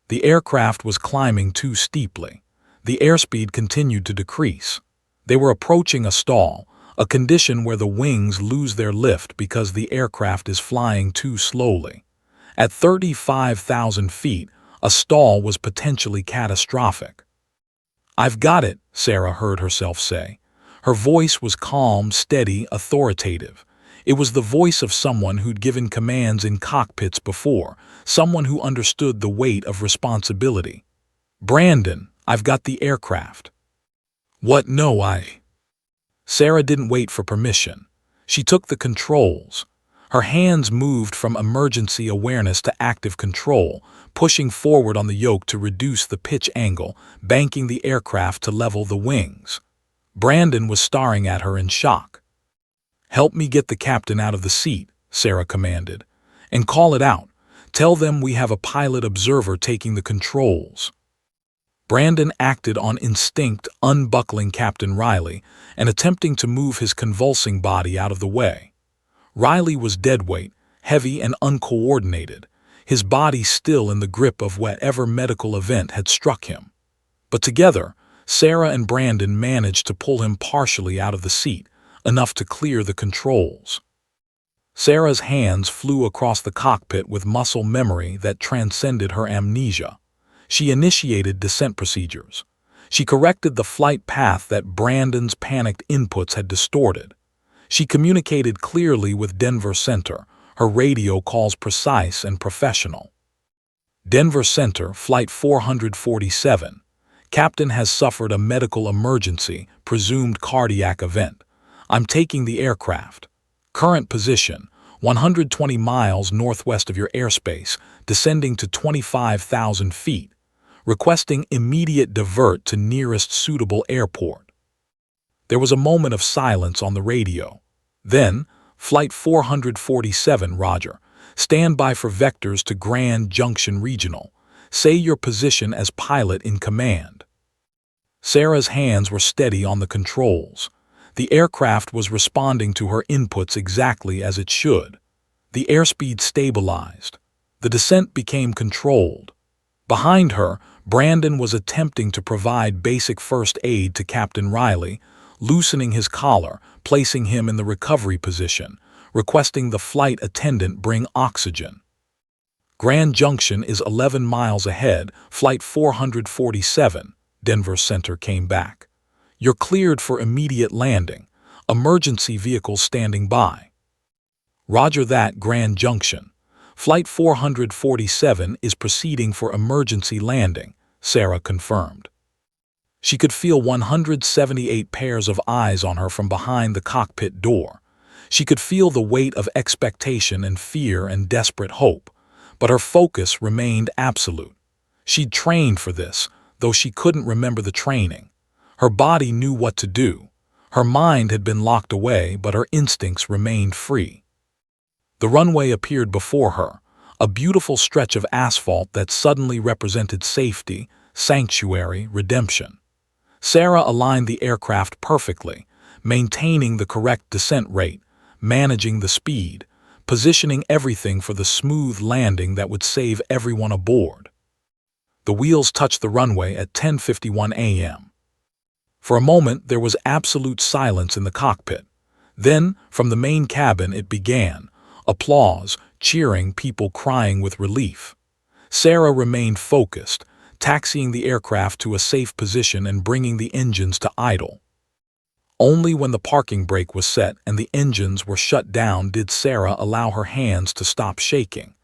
The aircraft was climbing too steeply. The airspeed continued to decrease. They were approaching a stall, a condition where the wings lose their lift because the aircraft is flying too slowly. At 35,000 feet, a stall was potentially catastrophic. "I've got it," Sarah heard herself say. Her voice was calm, steady, authoritative. It was the voice of someone who'd given commands in cockpits before, someone who understood the weight of responsibility. "Brandon, I've got the aircraft." "What? No, Sarah didn't wait for permission. She took the controls. Her hands moved from emergency awareness to active control, pushing forward on the yoke to reduce the pitch angle, banking the aircraft to level the wings. Brandon was staring at her in shock. "Help me get the captain out of the seat," Sarah commanded. "And call it out. Tell them we have a pilot observer taking the controls." Brandon acted on instinct, unbuckling Captain Riley and attempting to move his convulsing body out of the way. Riley was deadweight, heavy and uncoordinated, his body still in the grip of whatever medical event had struck him. But together, Sarah and Brandon managed to pull him partially out of the seat, enough to clear the controls. Sarah's hands flew across the cockpit with muscle memory that transcended her amnesia. She initiated descent procedures. She corrected the flight path that Brandon's panicked inputs had distorted. She communicated clearly with Denver Center, her radio calls precise and professional. "Denver Center, Flight 447. Captain has suffered a medical emergency, presumed cardiac event. I'm taking the aircraft. Current position, 120 miles northwest of your airspace, descending to 25,000 feet. Requesting immediate divert to nearest suitable airport." There was a moment of silence on the radio. Then, Flight 447, Roger. Stand by for vectors to Grand Junction Regional. Say your position as pilot in command. Sarah's hands were steady on the controls. The aircraft was responding to her inputs exactly as it should. The airspeed stabilized. The descent became controlled. Behind her, Brandon was attempting to provide basic first aid to Captain Riley, loosening his collar, placing him in the recovery position, requesting the flight attendant bring oxygen. Grand Junction is 11 miles ahead, Flight 447, Denver Center came back. You're cleared for immediate landing. Emergency vehicles standing by. Roger that, Grand Junction. Flight 447 is proceeding for emergency landing, Sarah confirmed. She could feel 178 pairs of eyes on her from behind the cockpit door. She could feel the weight of expectation and fear and desperate hope, but her focus remained absolute. She'd trained for this, though she couldn't remember the training. Her body knew what to do. Her mind had been locked away, but her instincts remained free. The runway appeared before her, a beautiful stretch of asphalt that suddenly represented safety, sanctuary, redemption. Sarah aligned the aircraft perfectly, maintaining the correct descent rate, managing the speed, positioning everything for the smooth landing that would save everyone aboard. The wheels touched the runway at 10:51 a.m. For a moment, there was absolute silence in the cockpit. Then, from the main cabin, it began. Applause, cheering, people crying with relief. Sarah remained focused, taxiing the aircraft to a safe position and bringing the engines to idle. Only when the parking brake was set and the engines were shut down did Sarah allow her hands to stop shaking.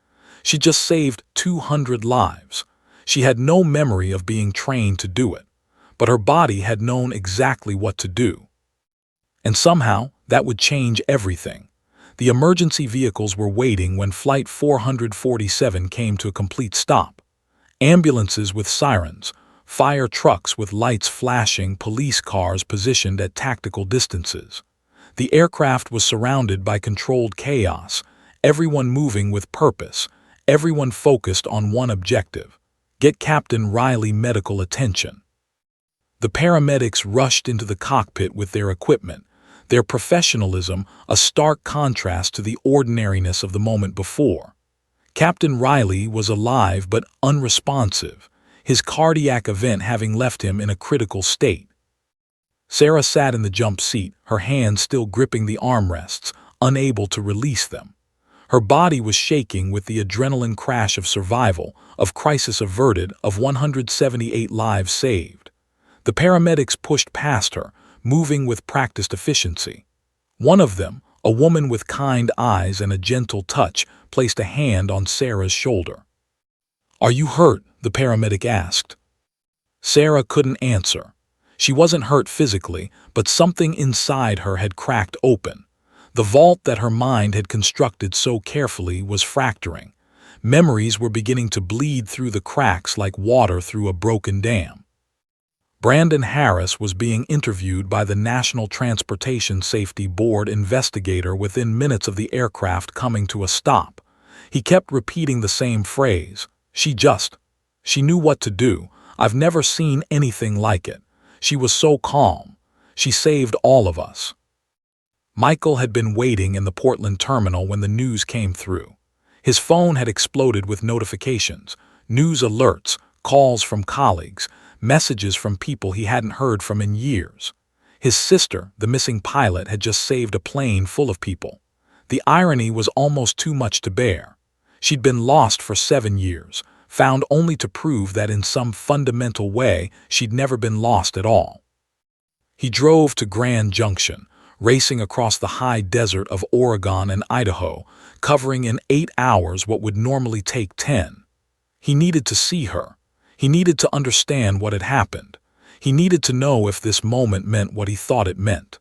She just saved 200 lives. She had no memory of being trained to do it, but her body had known exactly what to do. And somehow, that would change everything. The emergency vehicles were waiting when Flight 447 came to a complete stop. Ambulances with sirens, fire trucks with lights flashing, police cars positioned at tactical distances. The aircraft was surrounded by controlled chaos, everyone moving with purpose, everyone focused on one objective: get Captain Riley medical attention. The paramedics rushed into the cockpit with their equipment, their professionalism a stark contrast to the ordinariness of the moment before. Captain Riley was alive but unresponsive, his cardiac event having left him in a critical state. Sarah sat in the jump seat, her hands still gripping the armrests, unable to release them. Her body was shaking with the adrenaline crash of survival, of crisis averted, of 178 lives saved. The paramedics pushed past her, moving with practiced efficiency. One of them, a woman with kind eyes and a gentle touch, placed a hand on Sarah's shoulder. "Are you hurt?" the paramedic asked. Sarah couldn't answer. She wasn't hurt physically, but something inside her had cracked open. The vault that her mind had constructed so carefully was fracturing. Memories were beginning to bleed through the cracks like water through a broken dam. Brandon Harris was being interviewed by the National Transportation Safety Board investigator within minutes of the aircraft coming to a stop. He kept repeating the same phrase, She knew what to do. I've never seen anything like it. She was so calm. She saved all of us." Michael had been waiting in the Portland terminal when the news came through. His phone had exploded with notifications, news alerts, calls from colleagues, messages from people he hadn't heard from in years. His sister, the missing pilot, had just saved a plane full of people. The irony was almost too much to bear. She'd been lost for 7 years, found only to prove that in some fundamental way she'd never been lost at all. He drove to Grand Junction, racing across the high desert of Oregon and Idaho, covering in 8 hours what would normally take 10. He needed to see her. He needed to understand what had happened. He needed to know if this moment meant what he thought it meant.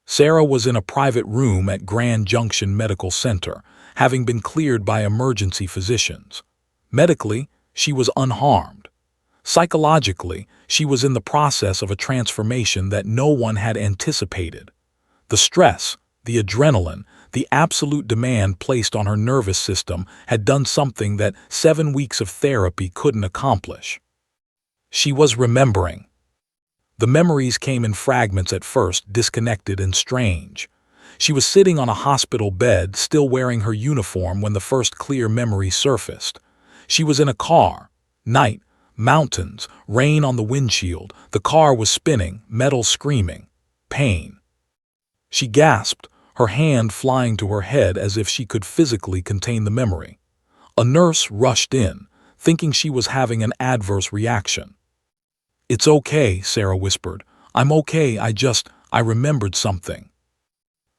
Sarah was in a private room at Grand Junction Medical Center, having been cleared by emergency physicians. Medically, she was unharmed. Psychologically, she was in the process of a transformation that no one had anticipated. The stress, the adrenaline, The absolute demand placed on her nervous system had done something that 7 weeks of therapy couldn't accomplish. She was remembering. The memories came in fragments at first, disconnected and strange. She was sitting on a hospital bed, still wearing her uniform when the first clear memory surfaced. She was in a car. Night, mountains, rain on the windshield. The car was spinning, metal screaming. Pain. She gasped, her hand flying to her head as if she could physically contain the memory. A nurse rushed in, thinking she was having an adverse reaction. "It's okay," Sarah whispered. "I'm okay, I remembered something."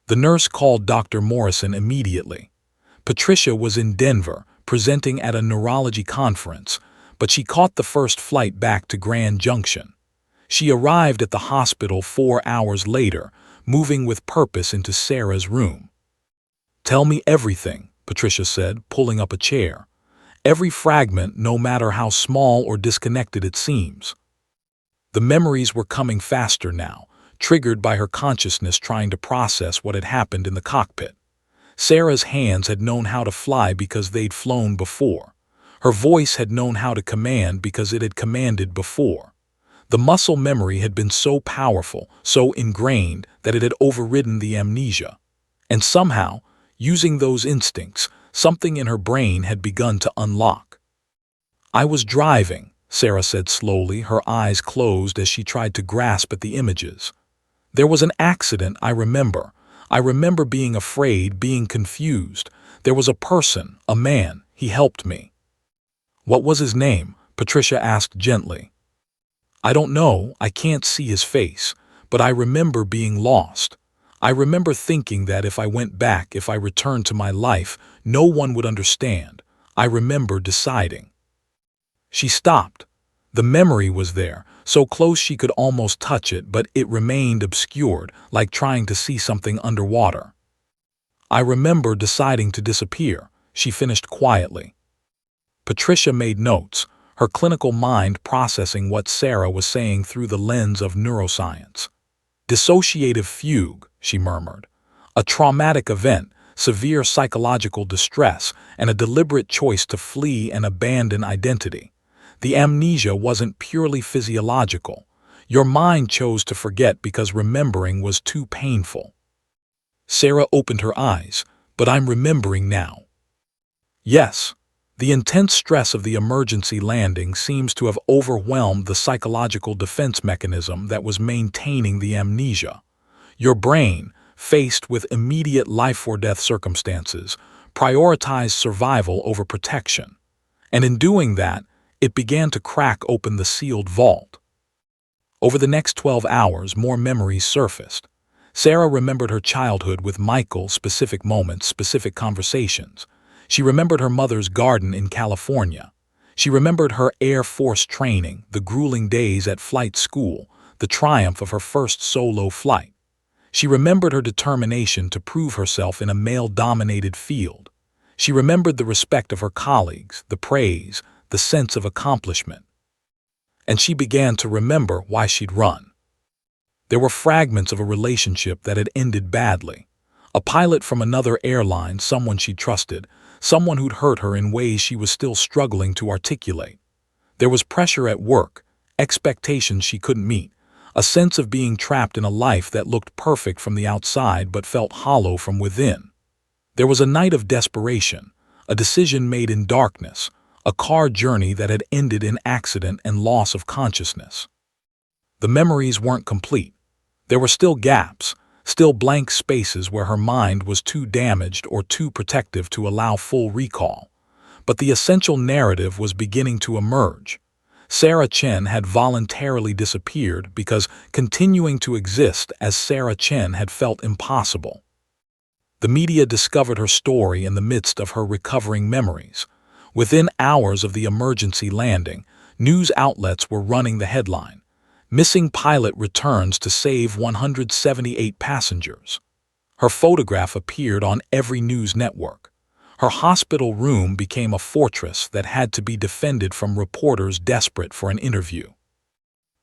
The nurse called Dr. Morrison immediately. Patricia was in Denver, presenting at a neurology conference, but she caught the first flight back to Grand Junction. She arrived at the hospital 4 hours later, moving with purpose into Sarah's room. "Tell me everything," Patricia said, pulling up a chair. "Every fragment, no matter how small or disconnected it seems." The memories were coming faster now, triggered by her consciousness trying to process what had happened in the cockpit. Sarah's hands had known how to fly because they'd flown before. Her voice had known how to command because it had commanded before. The muscle memory had been so powerful, so ingrained, that it had overridden the amnesia. And somehow, using those instincts, something in her brain had begun to unlock. "I was driving," Sarah said slowly, her eyes closed as she tried to grasp at the images. "There was an accident, I remember. I remember being afraid, being confused. There was a person, a man. He helped me." "What was his name?" Patricia asked gently. "I don't know, I can't see his face, but I remember being lost. I remember thinking that if I went back, if I returned to my life, no one would understand. I remember deciding." She stopped. The memory was there, so close she could almost touch it, but it remained obscured, like trying to see something underwater. "I remember deciding to disappear," she finished quietly. Patricia made notes, her clinical mind processing what Sarah was saying through the lens of neuroscience. "Dissociative fugue," she murmured. "A traumatic event, severe psychological distress, and a deliberate choice to flee and abandon identity. The amnesia wasn't purely physiological. Your mind chose to forget because remembering was too painful." Sarah opened her eyes. "But I'm remembering now." "Yes. The intense stress of the emergency landing seems to have overwhelmed the psychological defense mechanism that was maintaining the amnesia. Your brain, faced with immediate life-or-death circumstances, prioritized survival over protection. And in doing that, it began to crack open the sealed vault." Over the next 12 hours, more memories surfaced. Sarah remembered her childhood with Michael, specific moments, specific conversations. She remembered her mother's garden in California. She remembered her Air Force training, the grueling days at flight school, the triumph of her first solo flight. She remembered her determination to prove herself in a male-dominated field. She remembered the respect of her colleagues, the praise, the sense of accomplishment. And she began to remember why she'd run. There were fragments of a relationship that had ended badly. A pilot from another airline, someone she trusted, someone who'd hurt her in ways she was still struggling to articulate. There was pressure at work, expectations she couldn't meet, a sense of being trapped in a life that looked perfect from the outside but felt hollow from within. There was a night of desperation, a decision made in darkness, a car journey that had ended in accident and loss of consciousness. The memories weren't complete. There were still gaps, still blank spaces where her mind was too damaged or too protective to allow full recall. But the essential narrative was beginning to emerge. Sarah Chen had voluntarily disappeared because continuing to exist as Sarah Chen had felt impossible. The media discovered her story in the midst of her recovering memories. Within hours of the emergency landing, news outlets were running the headline: "Missing pilot returns to save 178 passengers." Her photograph appeared on every news network. Her hospital room became a fortress that had to be defended from reporters desperate for an interview.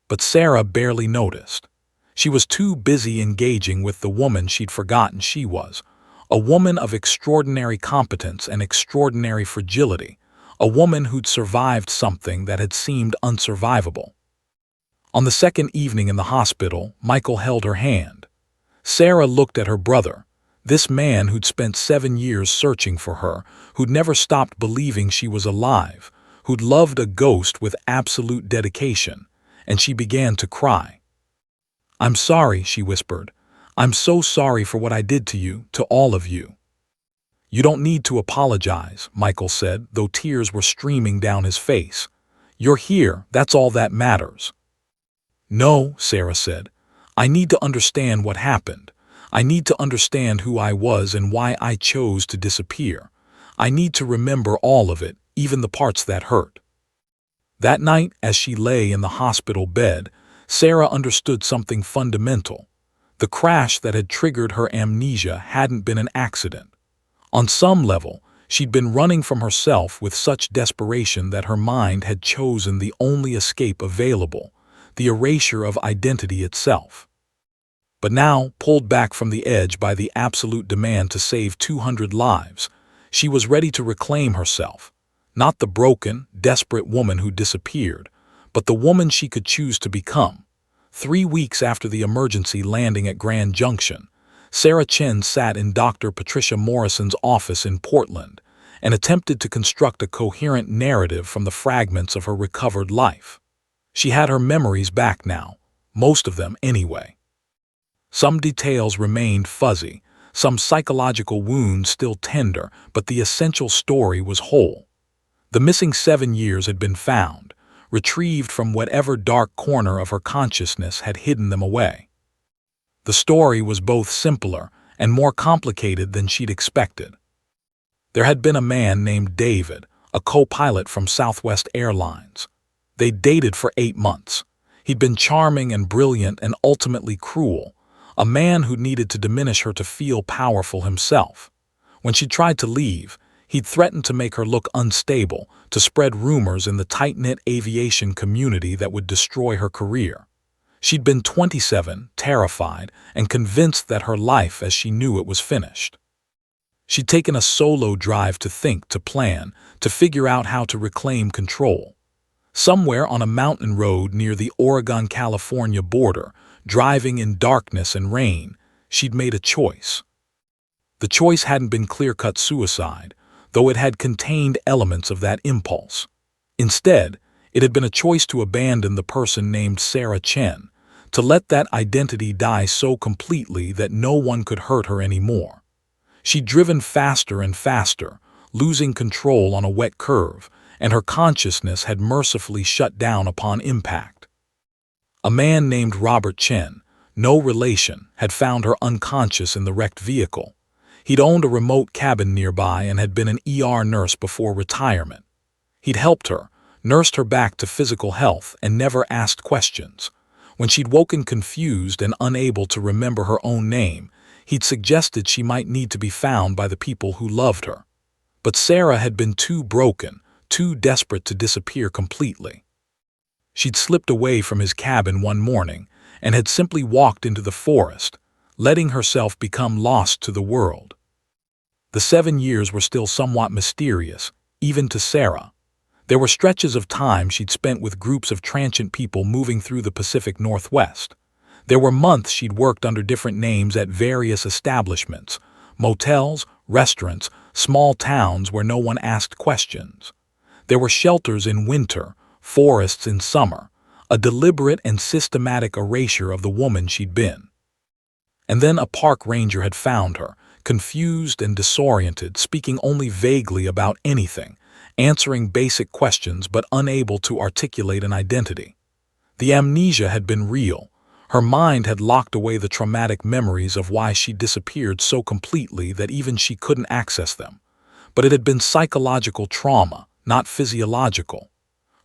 But Sarah barely noticed. She was too busy engaging with the woman she'd forgotten she was, A woman of extraordinary competence and extraordinary fragility, a woman who'd survived something that had seemed unsurvivable. On the second evening in the hospital, Michael held her hand. Sarah looked at her brother, this man who'd spent 7 years searching for her, who'd never stopped believing she was alive, who'd loved a ghost with absolute dedication, and she began to cry. "I'm sorry," she whispered. "I'm so sorry for what I did to you, to all of you." "You don't need to apologize," Michael said, though tears were streaming down his face. "You're here, that's all that matters." "No," Sarah said. "I need to understand what happened. I need to understand who I was and why I chose to disappear. I need to remember all of it, even the parts that hurt." That night, as she lay in the hospital bed, Sarah understood something fundamental. The crash that had triggered her amnesia hadn't been an accident. On some level, she'd been running from herself with such desperation that her mind had chosen the only escape available, the erasure of identity itself. But now, pulled back from the edge by the absolute demand to save 200 lives, she was ready to reclaim herself. Not the broken, desperate woman who disappeared, but the woman she could choose to become. 3 weeks after the emergency landing at Grand Junction, Sarah Chen sat in Dr. Patricia Morrison's office in Portland and attempted to construct a coherent narrative from the fragments of her recovered life. She had her memories back now, most of them anyway. Some details remained fuzzy, some psychological wounds still tender, but the essential story was whole. The missing 7 years had been found, retrieved from whatever dark corner of her consciousness had hidden them away. The story was both simpler and more complicated than she'd expected. There had been a man named David, a co-pilot from Southwest Airlines. They'd dated for 8 months. He'd been charming and brilliant and ultimately cruel, a man who needed to diminish her to feel powerful himself. When she tried to leave, he'd threatened to make her look unstable, to spread rumors in the tight-knit aviation community that would destroy her career. She'd been 27, terrified, and convinced that her life as she knew it was finished. She'd taken a solo drive to think, to plan, to figure out how to reclaim control. Somewhere on a mountain road near the Oregon-California border, driving in darkness and rain, she'd made a choice. The choice hadn't been clear-cut suicide, though it had contained elements of that impulse. Instead, it had been a choice to abandon the person named Sarah Chen, to let that identity die so completely that no one could hurt her anymore. She'd driven faster and faster, losing control on a wet curve, and her consciousness had mercifully shut down upon impact. A man named Robert Chen, no relation, had found her unconscious in the wrecked vehicle. He'd owned a remote cabin nearby and had been an ER nurse before retirement. He'd helped her, nursed her back to physical health, and never asked questions. When she'd woken confused and unable to remember her own name, he'd suggested she might need to be found by the people who loved her. But Sarah had been too broken, too desperate to disappear completely. She'd slipped away from his cabin one morning and had simply walked into the forest, letting herself become lost to the world. The 7 years were still somewhat mysterious, even to Sarah. There were stretches of time she'd spent with groups of transient people moving through the Pacific Northwest. There were months she'd worked under different names at various establishments, motels, restaurants, small towns where no one asked questions. There were shelters in winter, forests in summer, a deliberate and systematic erasure of the woman she'd been. And then a park ranger had found her, confused and disoriented, speaking only vaguely about anything, answering basic questions but unable to articulate an identity. The amnesia had been real. Her mind had locked away the traumatic memories of why she disappeared so completely that even she couldn't access them. But it had been psychological trauma, not physiological.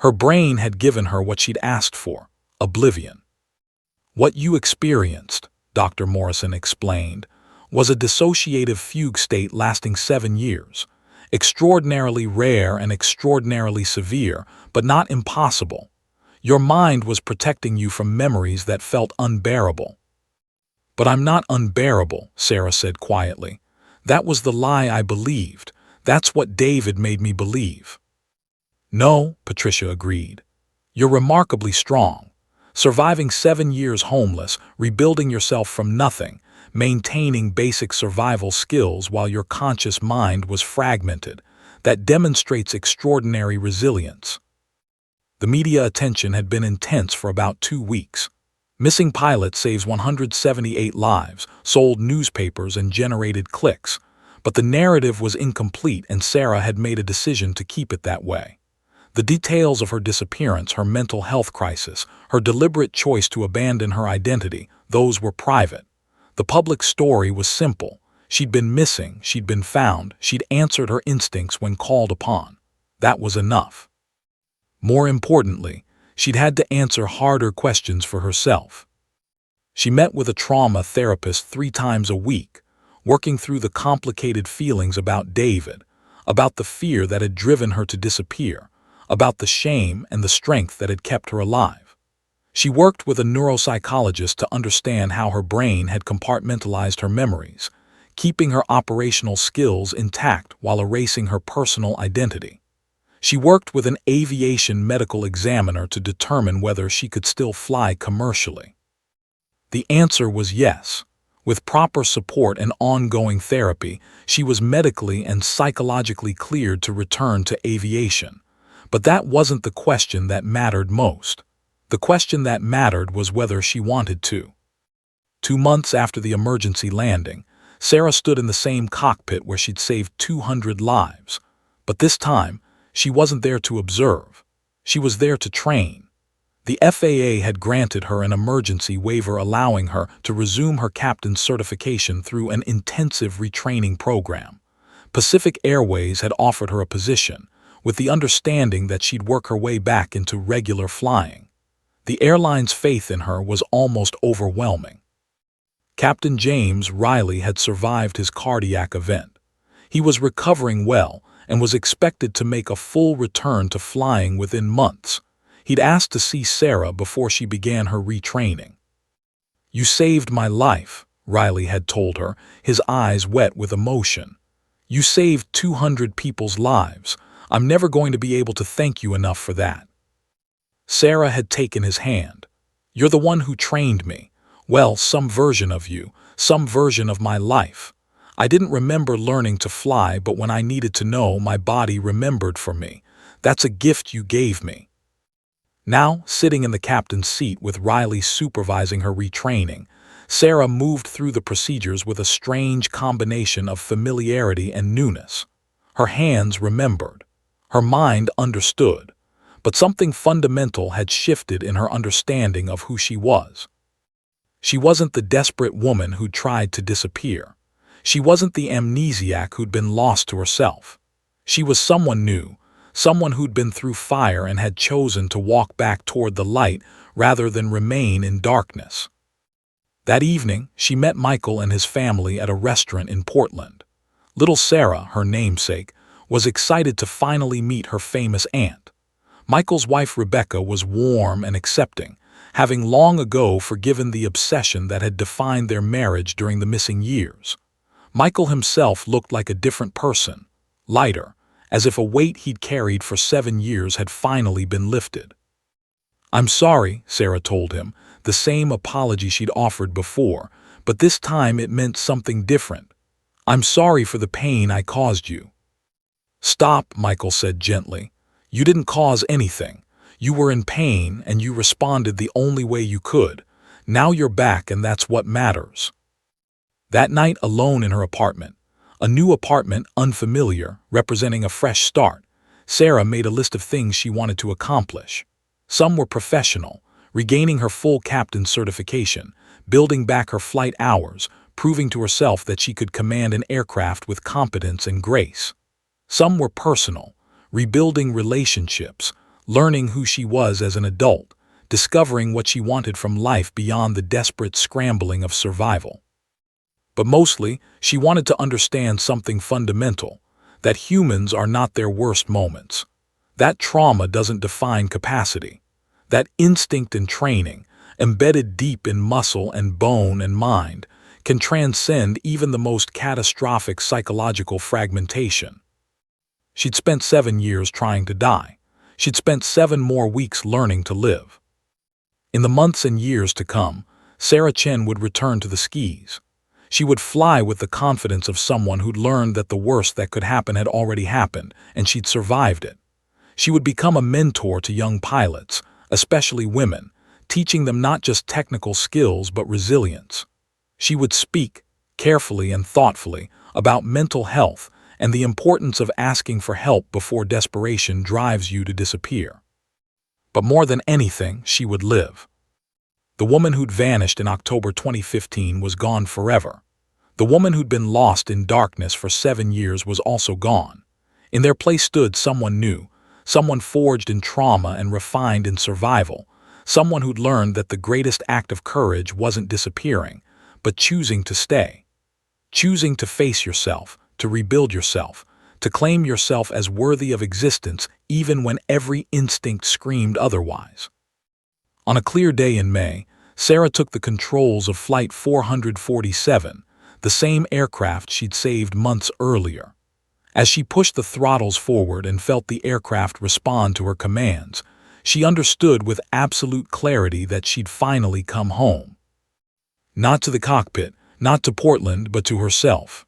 Her brain had given her what she'd asked for, oblivion. "What you experienced," Dr. Morrison explained, was a dissociative fugue state lasting 7 years. Extraordinarily rare and extraordinarily severe, but not impossible. Your mind was protecting you from memories that felt unbearable. "But I'm not unbearable," Sarah said quietly. That was the lie I believed. That's what David made me believe. No, Patricia agreed. You're remarkably strong. Surviving 7 years homeless, rebuilding yourself from nothing, maintaining basic survival skills while your conscious mind was fragmented. That demonstrates extraordinary resilience. The media attention had been intense for about 2 weeks. Missing Pilot saves 178 lives, sold newspapers and generated clicks. But the narrative was incomplete and Sarah had made a decision to keep it that way. The details of her disappearance, her mental health crisis, her deliberate choice to abandon her identity, those were private. The public story was simple. She'd been missing, she'd been found, she'd answered her instincts when called upon. That was enough. More importantly, she'd had to answer harder questions for herself. She met with a trauma therapist 3 times a week, working through the complicated feelings about David, about the fear that had driven her to disappear, about the shame and the strength that had kept her alive. She worked with a neuropsychologist to understand how her brain had compartmentalized her memories, keeping her operational skills intact while erasing her personal identity. She worked with an aviation medical examiner to determine whether she could still fly commercially. The answer was yes. With proper support and ongoing therapy, she was medically and psychologically cleared to return to aviation. But that wasn't the question that mattered most. The question that mattered was whether she wanted to. 2 months after the emergency landing, Sarah stood in the same cockpit where she'd saved 200 lives. But this time, she wasn't there to observe. She was there to train. The FAA had granted her an emergency waiver allowing her to resume her captain's certification through an intensive retraining program. Pacific Airways had offered her a position, with the understanding that she'd work her way back into regular flying. The airline's faith in her was almost overwhelming. Captain James Riley had survived his cardiac event. He was recovering well and was expected to make a full return to flying within months. He'd asked to see Sarah before she began her retraining. "You saved my life," Riley had told her, his eyes wet with emotion. "You saved 200 people's lives. I'm never going to be able to thank you enough for that." Sarah had taken his hand. "You're the one who trained me. Well, some version of you, some version of my life. I didn't remember learning to fly, but when I needed to know, my body remembered for me. That's a gift you gave me." Now, sitting in the captain's seat with Riley supervising her retraining, Sarah moved through the procedures with a strange combination of familiarity and newness. Her hands remembered. Her mind understood. But something fundamental had shifted in her understanding of who she was. She wasn't the desperate woman who'd tried to disappear. She wasn't the amnesiac who'd been lost to herself. She was someone new, someone who'd been through fire and had chosen to walk back toward the light rather than remain in darkness. That evening, she met Michael and his family at a restaurant in Portland. Little Sarah, her namesake, was excited to finally meet her famous aunt. Michael's wife Rebecca was warm and accepting, having long ago forgiven the obsession that had defined their marriage during the missing years. Michael himself looked like a different person, lighter, as if a weight he'd carried for 7 years had finally been lifted. "I'm sorry," Sarah told him, the same apology she'd offered before, but this time it meant something different. "I'm sorry for the pain I caused you." "Stop," Michael said gently. "You didn't cause anything. You were in pain and you responded the only way you could. Now you're back and that's what matters." That night, alone in her apartment, a new apartment, unfamiliar, representing a fresh start, Sarah made a list of things she wanted to accomplish. Some were professional, regaining her full captain's certification, building back her flight hours, proving to herself that she could command an aircraft with competence and grace. Some were personal, rebuilding relationships, learning who she was as an adult, discovering what she wanted from life beyond the desperate scrambling of survival. But mostly, she wanted to understand something fundamental, that humans are not their worst moments. That trauma doesn't define capacity. That instinct and training, embedded deep in muscle and bone and mind, can transcend even the most catastrophic psychological fragmentation. She'd spent 7 years trying to die. She'd spent 7 more weeks learning to live. In the months and years to come, Sarah Chen would return to the skis. She would fly with the confidence of someone who'd learned that the worst that could happen had already happened, and she'd survived it. She would become a mentor to young pilots, especially women, teaching them not just technical skills but resilience. She would speak, carefully and thoughtfully, about mental health and the importance of asking for help before desperation drives you to disappear. But more than anything, she would live. The woman who'd vanished in October 2015 was gone forever. The woman who'd been lost in darkness for 7 years was also gone. In their place stood someone new, someone forged in trauma and refined in survival, someone who'd learned that the greatest act of courage wasn't disappearing, but choosing to stay. Choosing to face yourself, to rebuild yourself, to claim yourself as worthy of existence even when every instinct screamed otherwise. On a clear day in May, Sarah took the controls of Flight 447, the same aircraft she'd saved months earlier. As she pushed the throttles forward and felt the aircraft respond to her commands, she understood with absolute clarity that she'd finally come home. Not to the cockpit, not to Portland, but to herself.